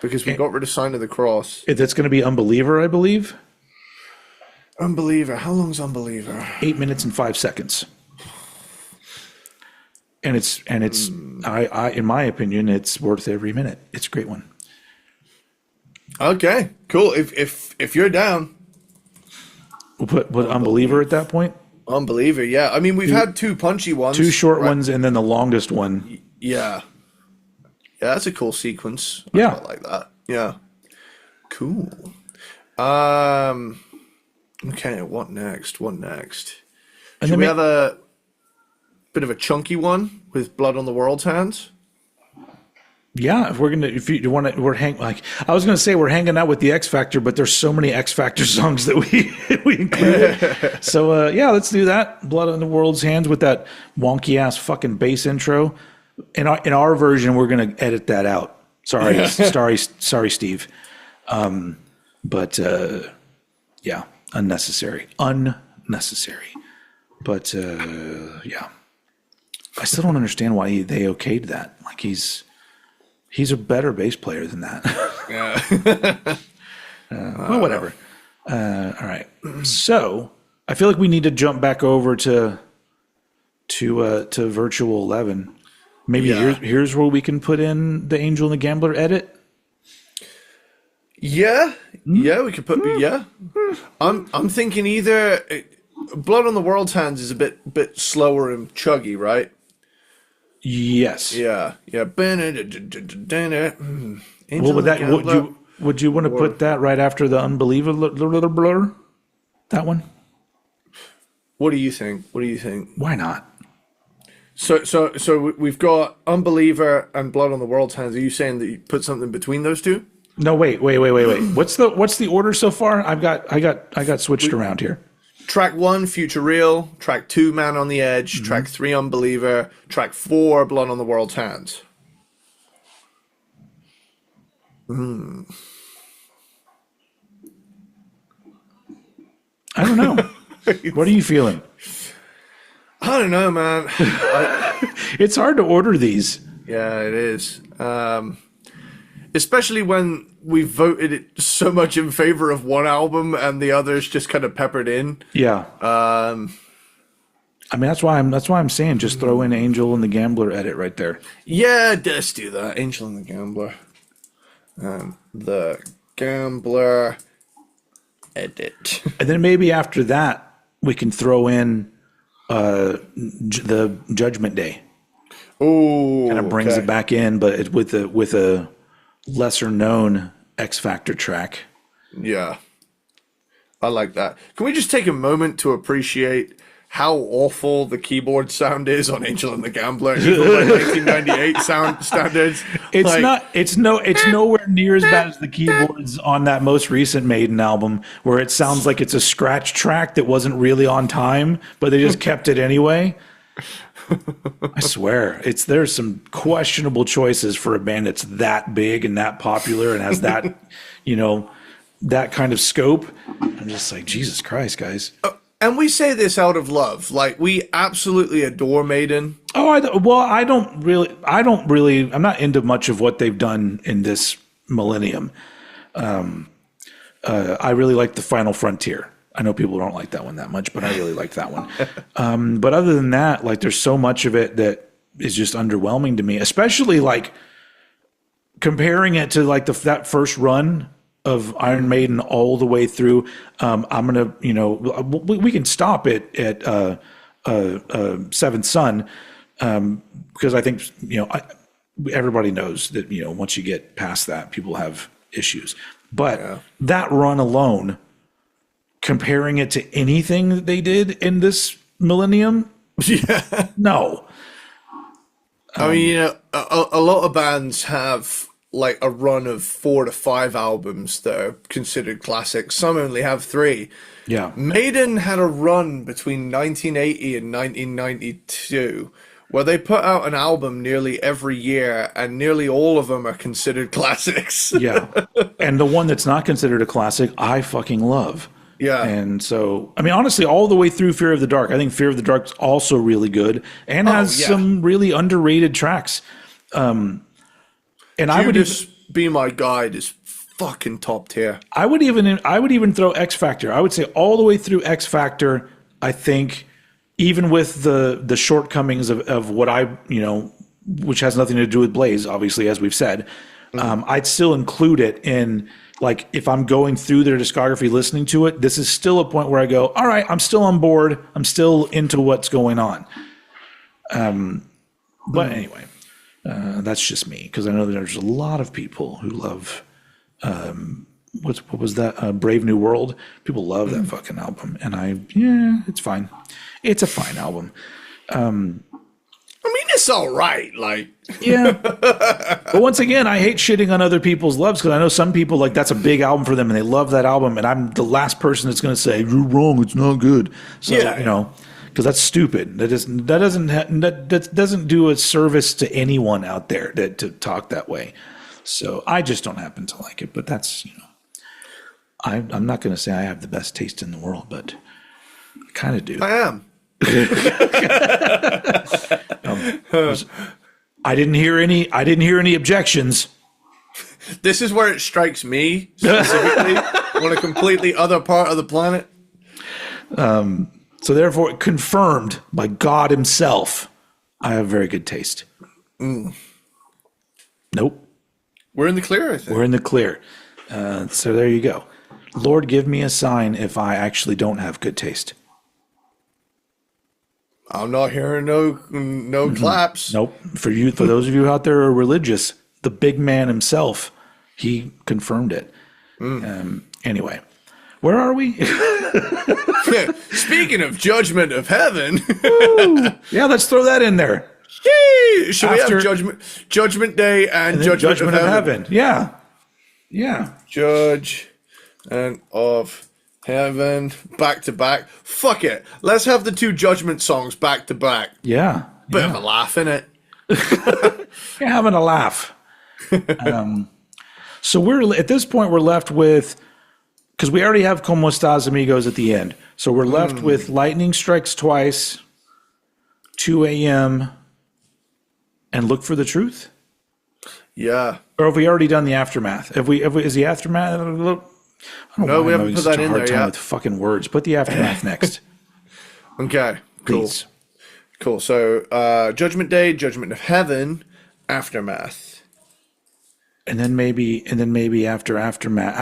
Because we got rid of Sign of the Cross.
That's going to be Unbeliever, I believe.
Unbeliever. How long's Unbeliever?
8 minutes and 5 seconds. And it's I in my opinion, it's worth every minute. It's a great one.
Okay, cool. If you're down,
we'll put Unbeliever at that point.
Unbeliever, yeah. I mean, we've had 2 punchy ones,
2 short ones, and then the longest one.
Yeah, that's a cool sequence.
Yeah,
I like that. Yeah, cool. Okay, what next? Should we have a bit of a chunky one with Blood on the World's Hands?
Yeah, if you want to, I was going to say we're hanging out with the X Factor, but there's so many X Factor songs that we included. So yeah, let's do that. Blood on the World's Hands with that wonky ass fucking bass intro. In our version, we're going to edit that out. Sorry, Steve. But yeah, unnecessary. But yeah, I still don't understand why they okayed that. Like he He's a better bass player than that.
Yeah.
Well, whatever. All right. So I feel like we need to jump back over to Virtual 11. Maybe here's where we can put in the Angel and the Gambler edit.
Yeah, we could put I'm thinking either Blood on the World's Hands is a bit slower and chuggy, right?
Yes.
Yeah.
Would you want to put that right after the Unbelievable? That one?
What do you think?
Why not?
So we've got Unbeliever and Blood on the World's Hands. Are you saying that you put something between those two?
No, wait. What's the order so far? I got switched around here.
Track 1, Future Real. Track 2, Man on the Edge. Track 3, Unbeliever. Track 4, Blood on the World's Hands.
I don't know. What are you feeling?
I don't know, man.
It's hard to order these.
Yeah, it is. Especially when we voted it so much in favor of one album and the others just kind of peppered in.
Yeah. I mean, that's why I'm saying just throw in Angel and the Gambler edit right there.
Yeah, let's do that. Angel and the Gambler. The Gambler edit.
And then maybe after that we can throw in the Judgment Day.
Oh,
Kind of brings it back in, but with a lesser known X Factor track.
Yeah. I like that. Can we just take a moment to appreciate how awful the keyboard sound is on Angel and the Gambler, even by 1998 sound standards?
It's nowhere near as bad as the keyboards on that most recent Maiden album, where it sounds like it's a scratch track that wasn't really on time, but they just kept it anyway. I swear, there's some questionable choices for a band that's that big and that popular and has that, that kind of scope. I'm just like, Jesus Christ, guys.
And we say this out of love. Like, we absolutely adore Maiden.
I'm not into much of what they've done in this millennium. I really like The Final Frontier. I know people don't like that one that much, but I really like that one. But other than that, like, there's so much of it that is just underwhelming to me, especially like comparing it to like that first run of Iron Maiden all the way through. I'm gonna, we can stop it at Seventh Son, because I think everybody knows that once you get past that, people have issues. But that run alone, comparing it to anything that they did in this millennium, no.
I mean, a lot of bands have like a run of 4 to 5 albums that are considered classics. Some only have 3.
Yeah.
Maiden had a run between 1980 and 1992 where they put out an album nearly every year, and nearly all of them are considered classics.
Yeah. And the one that's not considered a classic, I fucking love.
Yeah.
And so, I mean, honestly, all the way through Fear of the Dark, I think Fear of the Dark is also really good and has some really underrated tracks. And I would
Be My Guide is fucking top tier.
I would even throw X Factor. I would say all the way through X Factor, I think, even with the shortcomings of what which has nothing to do with Blaze, obviously, as we've said, I'd still include it in, like, if I'm going through their discography, listening to it, this is still a point where I go, all right, I'm still on board. I'm still into what's going on. But anyway, that's just me, because I know that there's a lot of people who love, what was that? Brave New World. People love that fucking album. And it's fine. It's a fine album.
I mean, it's all right. Like,
yeah. But once again, I hate shitting on other people's loves, because I know some people, like, that's a big album for them and they love that album. And I'm the last person that's going to say, you're wrong, it's not good. So, because that's stupid. That doesn't do a service to anyone out there to talk that way. So I just don't happen to like it. But that's, I'm not going to say I have the best taste in the world, but I kind of do.
I am.
I didn't hear any objections.
This is where it strikes me specifically on a completely other part of the planet.
So therefore, confirmed by God himself, I have very good taste. Nope.
We're in the clear, I think.
We're in the clear. So there you go. Lord, give me a sign if I actually don't have good taste.
I'm not hearing no claps.
Nope. For those of you out there who are religious, the big man himself, he confirmed it. Anyway, where are we?
Speaking of judgment of heaven,
Yeah, let's throw that in there.
should we have judgment day and judgment of heaven?
Yeah. Yeah.
Judge and of heaven back to back. Fuck it. Let's have the two judgment songs back to back.
Yeah.
Bit of a laugh in it.
You're having a laugh. So we're at this point we're left with, because we already have Como Estás Amigos at the end. So we're left with Lightning Strikes Twice, 2 a.m., and Look for the Truth.
Yeah.
Or have we already done the aftermath? Is the aftermath?
No, we haven't put that in there yet.
With fucking words. Put the aftermath next.
Okay. Cool.
Please.
Cool. So, Judgment Day, Judgment of Heaven, Aftermath.
And then maybe after aftermath.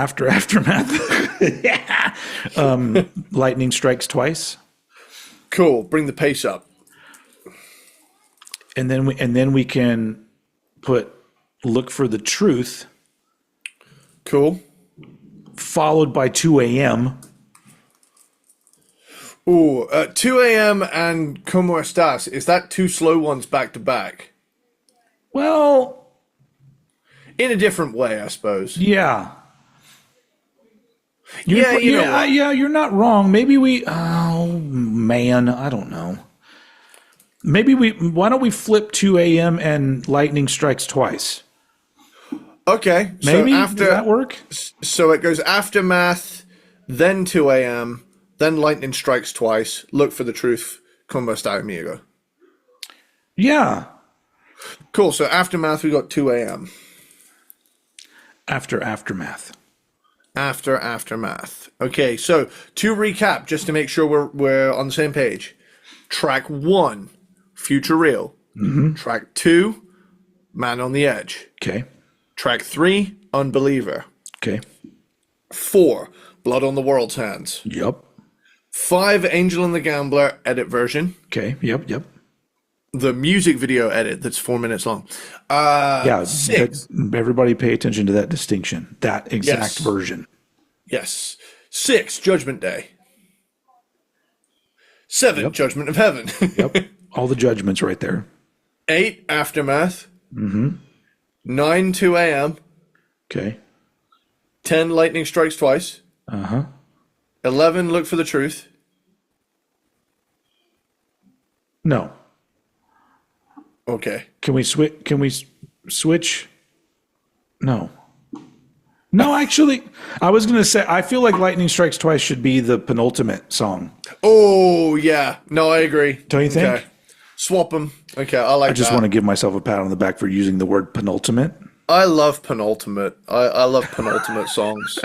Yeah. Lightning Strikes Twice.
Cool. Bring the pace up.
And then we can put Look for the Truth,
Cool.
followed by 2 a.m.
Ooh, 2 a.m. and Como Estás. Is that two slow ones back to back?
Well,
In a different way, I suppose.
yeah.
Yeah, you know what?
You're not wrong. Maybe oh man, I don't know. Why don't we flip 2 a.m. and Lightning Strikes Twice?
Okay.
Maybe,
so after,
does that work?
So it goes Aftermath, then 2 a.m., then Lightning Strikes Twice, Look for the Truth, Como Está Amigo.
Yeah.
Cool. So Aftermath, we got 2 a.m.
After Aftermath.
After Aftermath. Okay, so to recap, just to make sure we're on the same page. Track 1, Future Real.
Mm-hmm.
Track 2, Man on the Edge.
Okay.
Track 3, Unbeliever.
Okay.
4, Blood on the World's Hands.
Yep.
5, Angel and the Gambler edit version.
Okay. Yep.
The music video edit that's 4 minutes long.
Yeah.
6.
Everybody pay attention to that distinction. That exact
Yes.
version.
Yes. 6, Judgment Day. 7,
Yep.
Judgment of Heaven.
Yep. All the judgments right there.
8, Aftermath.
Mm-hmm.
9, 2 a.m.
Okay.
10, Lightning Strikes Twice.
Uh-huh.
11, Look for the Truth.
No.
Okay.
Can we switch? No. No, actually, I was going to say, I feel like Lightning Strikes Twice should be the penultimate song.
Oh, yeah. No, I agree.
Don't you think?
Okay. Swap them. Okay, I like
I just
that.
want to give myself a pat on the back for using the word penultimate.
I love penultimate. I love penultimate songs.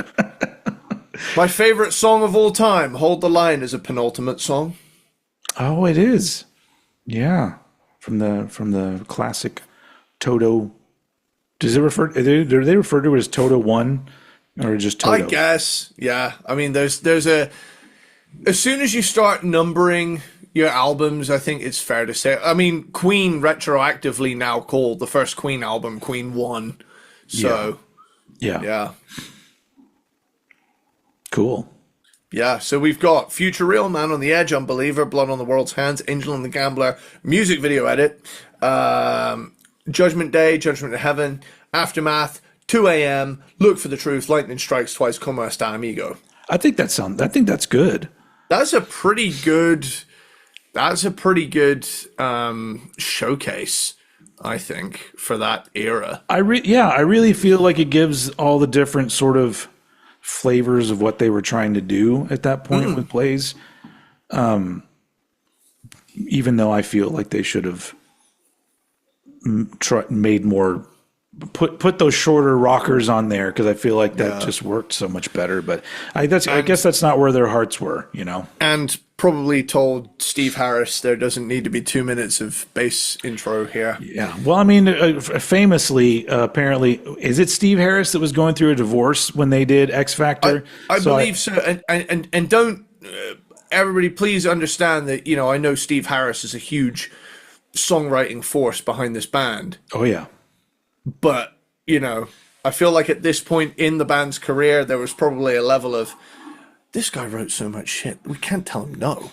My favorite song of all time, Hold the Line, is a penultimate song.
Oh, it is. Yeah. From the classic Toto. Do they refer to it as Toto 1 or just Toto?
I guess. Yeah. I mean, there's a... As soon as you start numbering your albums, I think it's fair to say. I mean, Queen retroactively now called the first Queen album Queen 1. So,
Yeah. Cool.
yeah. So we've got Future Real, Man on the Edge, Unbeliever, Blood on the World's Hands, Angel and the Gambler, music video edit, Judgment Day, Judgment of Heaven, Aftermath, 2 a.m., Look for the Truth, Lightning Strikes Twice, Como Está Amigo.
I think that's good.
That's a pretty good showcase, I think, for that era.
I really feel like it gives all the different sort of flavors of what they were trying to do at that point with Blaze. Even though I feel like they should have made more, put those shorter rockers on there, because I feel like that just worked so much better. But I guess that's not where their hearts were, you know.
And probably told Steve Harris there doesn't need to be 2 minutes of bass intro here.
Yeah. Well, I mean, famously, apparently, is it Steve Harris that was going through a divorce when they did X Factor?
I believe so. And don't everybody please understand that, you know, I know Steve Harris is a huge songwriting force behind this band.
Oh yeah.
But, you know, I feel like at this point in the band's career, there was probably a level of, this guy wrote so much shit, we can't tell him no,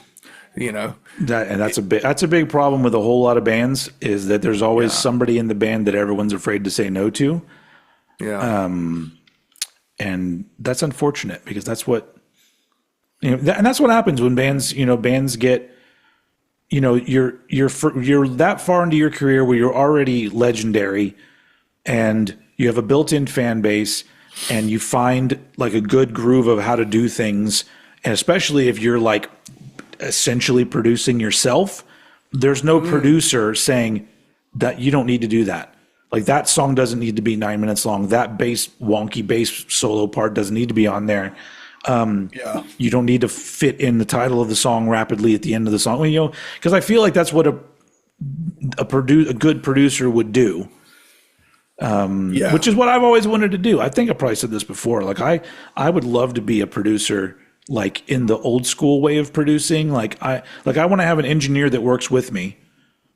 you know?
That's a big problem with a whole lot of bands, is that there's always somebody in the band that everyone's afraid to say no to.
Yeah.
And that's unfortunate, because that's what, you know, and that's what happens when bands get, you know, you're that far into your career where you're already legendary, and you have a built-in fan base, and you find like a good groove of how to do things. And especially if you're like essentially producing yourself, there's no producer saying that you don't need to do that. Like, that song doesn't need to be 9 minutes long. That wonky bass solo part doesn't need to be on there. You don't need to fit in the title of the song rapidly at the end of the song. Well, you know, because I feel like that's what a good producer would do. Which is what I've always wanted to do. I think I probably said this before. Like, I would love to be a producer, like in the old school way of producing. Like I want to have an engineer that works with me.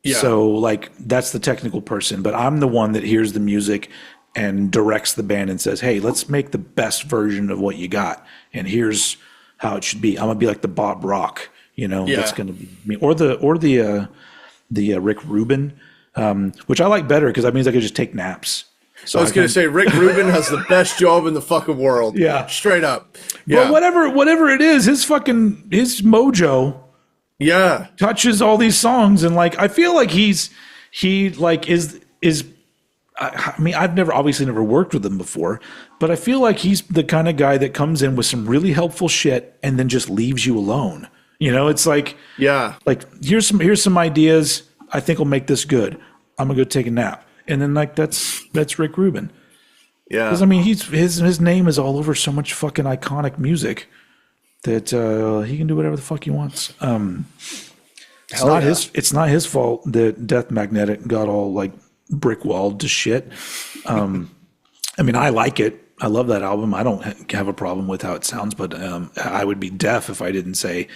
Yeah. So like, that's the technical person, but I'm the one that hears the music and directs the band and says, "Hey, let's make the best version of what you got, and here's how it should be." I'm gonna be like the Bob Rock, you know. That's gonna be me, or the Rick Rubin. Which I like better, because that means I could just take naps. So
I was going to say, Rick Rubin has the best job in the fucking world.
Yeah.
Straight up. Yeah.
But whatever it is, his mojo touches all these songs. And like, I feel like I mean, I've obviously never worked with him before, but I feel like he's the kind of guy that comes in with some really helpful shit and then just leaves you alone. You know, it's like, like, here's some ideas. I think we'll make this good. I'm gonna go take a nap, and then like that's Rick Rubin. Yeah, because I mean, his name is all over so much fucking iconic music that he can do whatever the fuck he wants. It's not his fault that Death Magnetic got all like brick walled to shit. I mean, I like it. I love that album. I don't have a problem with how it sounds, but I would be deaf if I didn't say,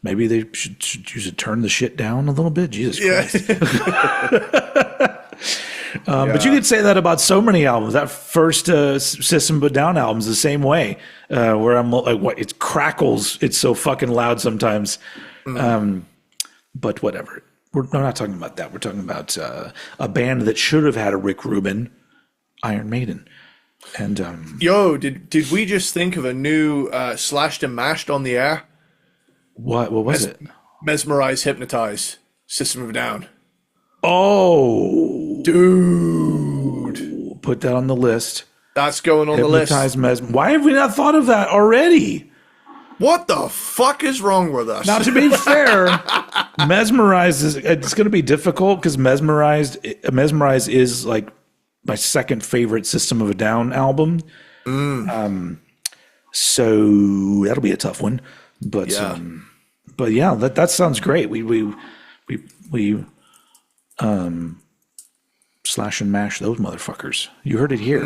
maybe they should turn the shit down a little bit. Jesus Christ. But you could say that about so many albums. That first System of a Down album is the same way, where I'm like, what? It crackles. It's so fucking loud sometimes. But whatever. We're not talking about that. We're talking about a band that should have had a Rick Rubin, Iron Maiden. And
did we just think of a new Slashed and Mashed on the air?
What was it?
Mesmerize, Hypnotize, System of a Down.
Oh,
dude,
put that on the list.
That's going on
Hypnotize,
the list.
Why have we not thought of that already?
What the fuck is wrong with us?
Now, to be fair, Mesmerize it's going to be difficult, because Mesmerize is like my second favorite System of a Down album. So that'll be a tough one, but yeah, that sounds great. We slash and mash those motherfuckers. You heard it here.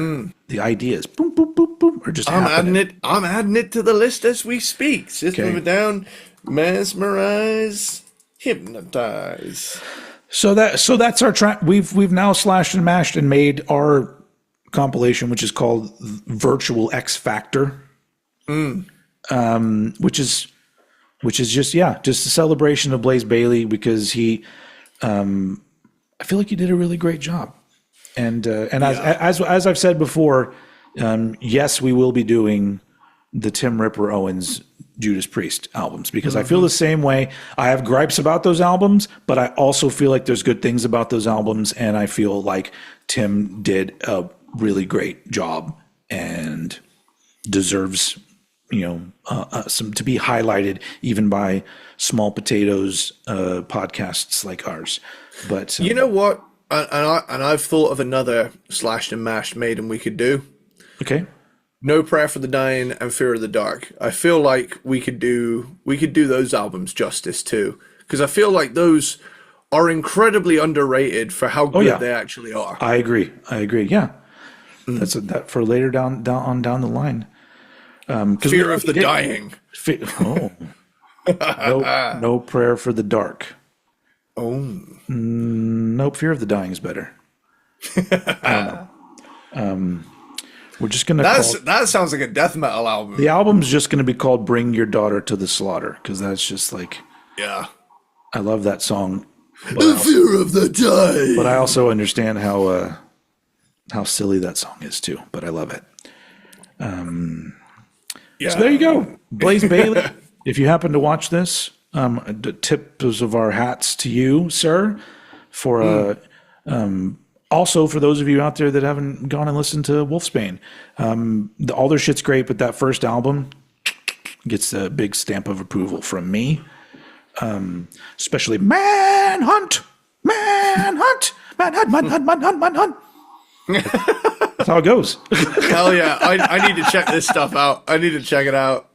The ideas, boom, boom, boom, boom, are just happening.
I'm adding it to the list as we speak. System of a Down, Mesmerize, Hypnotize.
So that's our track. We've now slashed and mashed and made our compilation, which is called Virtual X Factor, which is just a celebration of Blaze Bayley, because he, I feel like he did a really great job, and as I've said before, yes, we will be doing the Tim Ripper Owens Judas Priest albums, because I feel the same way. I have gripes about those albums, but I also feel like there's good things about those albums, and I feel like Tim did a really great job and deserves, some to be highlighted, even by small potatoes podcasts like ours. But
you know what? I've thought of another slashed and mashed Maiden we could do.
Okay.
No Prayer for the Dying and Fear of the Dark. I feel like we could do those albums justice too, because I feel like those are incredibly underrated for how good they actually are.
I agree. Yeah, that's that for later down the line.
Fear of the Dying.
No Prayer for the Dark.
Oh,
Nope. Fear of the Dying is better. I don't know. We're just gonna.
That sounds like a death metal album.
The album's just gonna be called "Bring Your Daughter to the Slaughter" because that's just like.
Yeah.
I love that song.
The Fear of the Dying.
But I also understand how silly that song is too. But I love it. So there you go, Blaze Bayley. If you happen to watch this, the tips of our hats to you, sir. For also for those of you out there that haven't gone and listened to Wolfsbane, all their shit's great, but that first album gets a big stamp of approval from me. Especially Manhunt. That's how it goes.
Hell yeah. I need to check this stuff out. I need to check it out.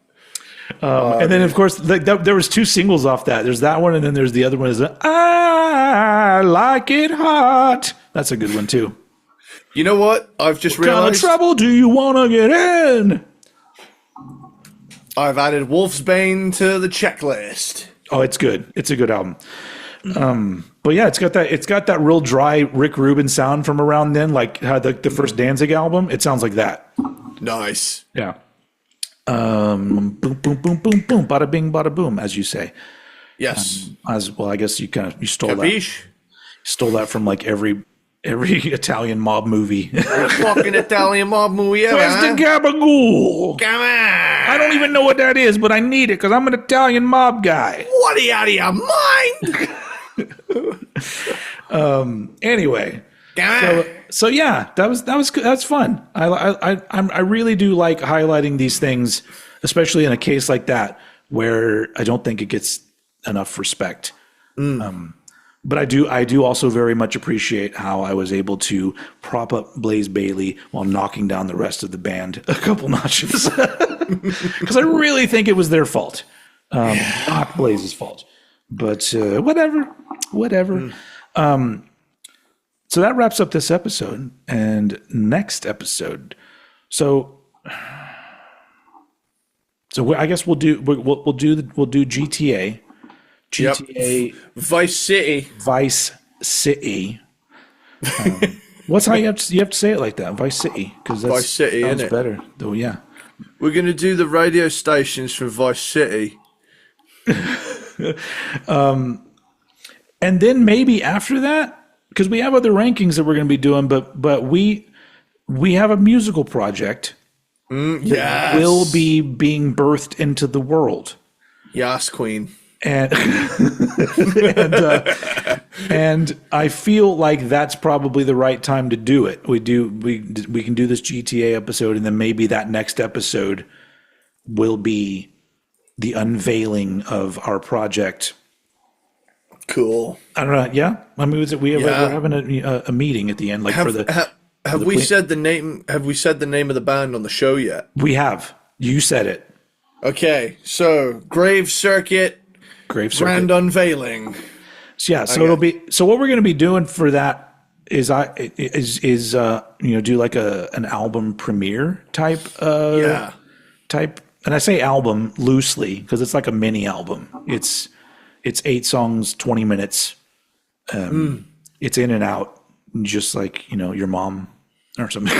And then, of course, there was 2 singles off that. There's that one, and then there's the other one is I Like It Hot. That's a good one, too.
You know what? I've just realized.
What kind of trouble do you want to get in?
I've added Wolfsbane to the checklist.
Oh, it's good. It's a good album. But yeah, it's got that real dry Rick Rubin sound from around then, like how the first Danzig album. It sounds like that.
Nice.
Yeah. Boom, boom, boom, boom, boom, bada bing, bada boom, as you say.
Yes.
As well, I guess you stole
Capiche?
that. Stole that from like every Italian mob movie.
Fucking Italian mob movie ever.
Where's the gabagool?
Come on.
I don't even know what that is, but I need it because I'm an Italian mob guy.
What are you out of your mind?
Anyway.
Come on.
So yeah, that was fun. I really do like highlighting these things, especially in a case like that where I don't think it gets enough respect. But I do also very much appreciate how I was able to prop up Blaze Bayley while knocking down the rest of the band a couple notches, because I really think it was their fault, not Blaze's fault. But whatever. So that wraps up this episode and next episode. So I guess we'll do GTA. GTA.
Yep. Vice City.
What's how you have to say it like that? Vice City, because that's
Vice City,
sounds
innit?
better. Though, yeah.
We're gonna do the radio stations from Vice City.
And then maybe after that, because we have other rankings that we're going to be doing, but we have a musical project that will be being birthed into the world.
Yes, Queen.
And and I feel like that's probably the right time to do it. We can do this GTA episode, and then maybe that next episode will be the unveiling of our project.
Cool.
I don't know. Yeah, I mean, we're having a meeting at the end, like
Have we said the name? Have we said the name of the band on the show yet?
We have. You said it.
Okay, so Grave Circuit. Grand unveiling.
So yeah, so it'll be. So what we're going to be doing for that is do like an album premiere type. Type, and I say album loosely because it's like a mini album. It's 8 songs, 20 minutes. It's in and out, just like your mom or something.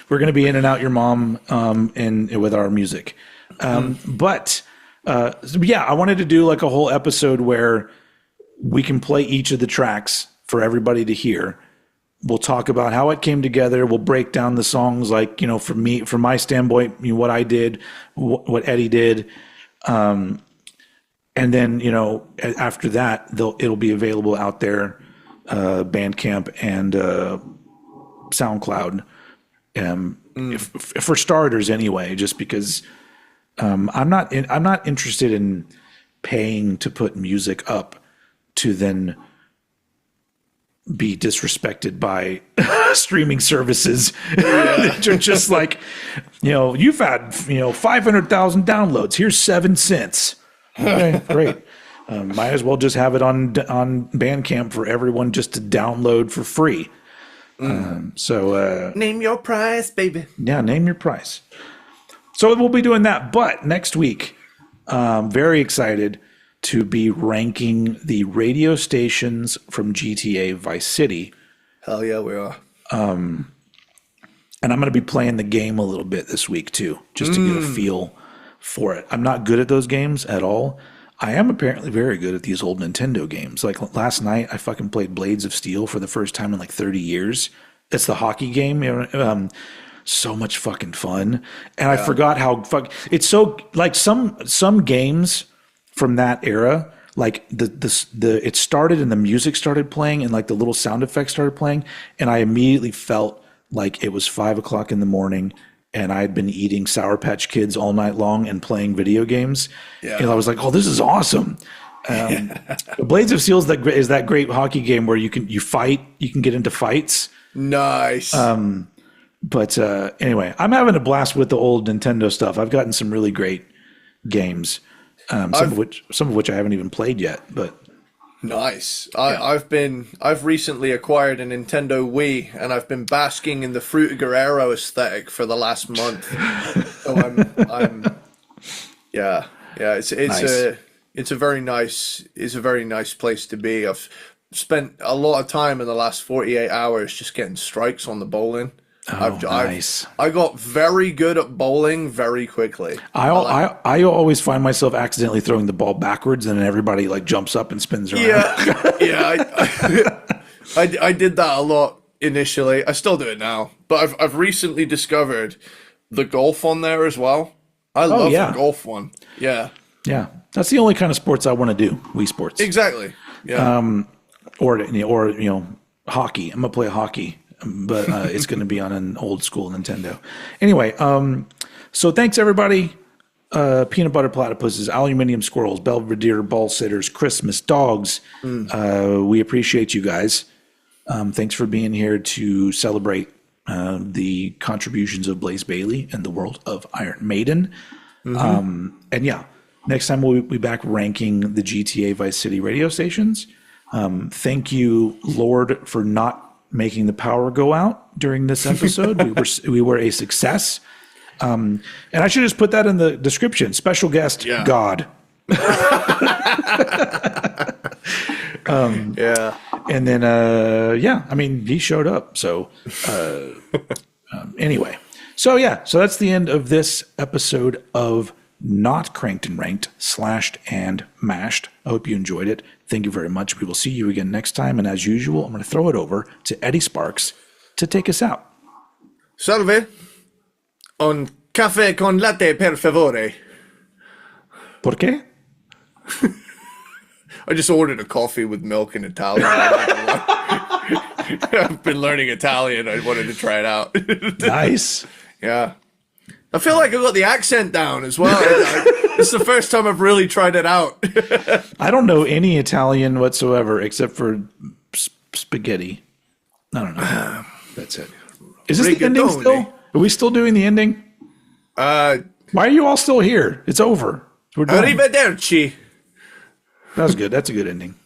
We're going to be in and out your mom with our music. But I wanted to do like a whole episode where we can play each of the tracks for everybody to hear. We'll talk about how it came together. We'll break down the songs, like, from my standpoint, what I did, what Eddie did. And then, after that, it'll be available out there, Bandcamp and SoundCloud, for starters anyway, just because I'm not interested in paying to put music up to then be disrespected by streaming services. They're just like, you've had 500,000 downloads. Here's 7 cents. Okay, great. Might as well just have it on Bandcamp for everyone just to download for free. So
name your price, baby.
Yeah, name your price. So we'll be doing that. But next week, very excited to be ranking the radio stations from GTA Vice City.
Hell yeah, we are.
And I'm going to be playing the game a little bit this week too, just to get a feel for it. I'm not good at those games at all. I am apparently very good at these old Nintendo games. Like last night, I fucking played Blades of Steel for the first time in like 30 years. It's the hockey game. So much fucking fun. And I forgot how it's so like some games from that era, like it started and the music started playing and like the little sound effects started playing, and I immediately felt like it was 5 o'clock in the morning and I had been eating Sour Patch Kids all night long and playing video games. Yeah. And I was like, oh, this is awesome. Blades of Steel is that great hockey game where you can get into fights.
Nice.
But anyway, I'm having a blast with the old Nintendo stuff. I've gotten some really great games. Some of which I haven't even played yet, but
nice. I've recently acquired a Nintendo Wii, and I've been basking in the Fruit Guerrero aesthetic for the last month. So it's a very nice place to be. I've spent a lot of time in the last 48 hours just getting strikes on the bowling.
Nice.
I got very good at bowling very quickly.
I always find myself accidentally throwing the ball backwards, and then everybody like jumps up and spins around.
I did that a lot initially. I still do it now, but I've recently discovered the golf on there as well. I love the golf one. Yeah,
that's the only kind of sports I want to do. Wii Sports,
exactly. Yeah,
or hockey. I'm gonna play hockey. But it's going to be on an old school Nintendo. Anyway, so thanks everybody. Peanut butter platypuses, aluminium squirrels, Belvedere ball sitters, Christmas dogs. We appreciate you guys. Thanks for being here to celebrate the contributions of Blaze Bayley in the world of Iron Maiden. And yeah, next time we'll be back ranking the GTA Vice City radio stations. Thank you, Lord, for not making the power go out during this episode. We were a success. And I should just put that in the description. Special guest, God. And then, I mean, he showed up. So anyway. So that's the end of this episode of Not Cranked and Ranked, Slashed and Mashed. I hope you enjoyed it. Thank you very much. We will see you again next time. And as usual, I'm going to throw it over to Eddie Sparxx to take us out.
Salve. Un caffè con latte, per favore.
¿Por qué?
I just ordered a coffee with milk in Italian. I've been learning Italian. I wanted to try it out.
Nice.
Yeah. I feel like I got the accent down as well. It's the first time I've really tried it out.
I don't know any Italian whatsoever except for spaghetti. I don't know. That's it. Is this the ending still? Are we still doing the ending? Why are you all still here? It's over. We're done.
Arrivederci.
That was good. That's a good ending.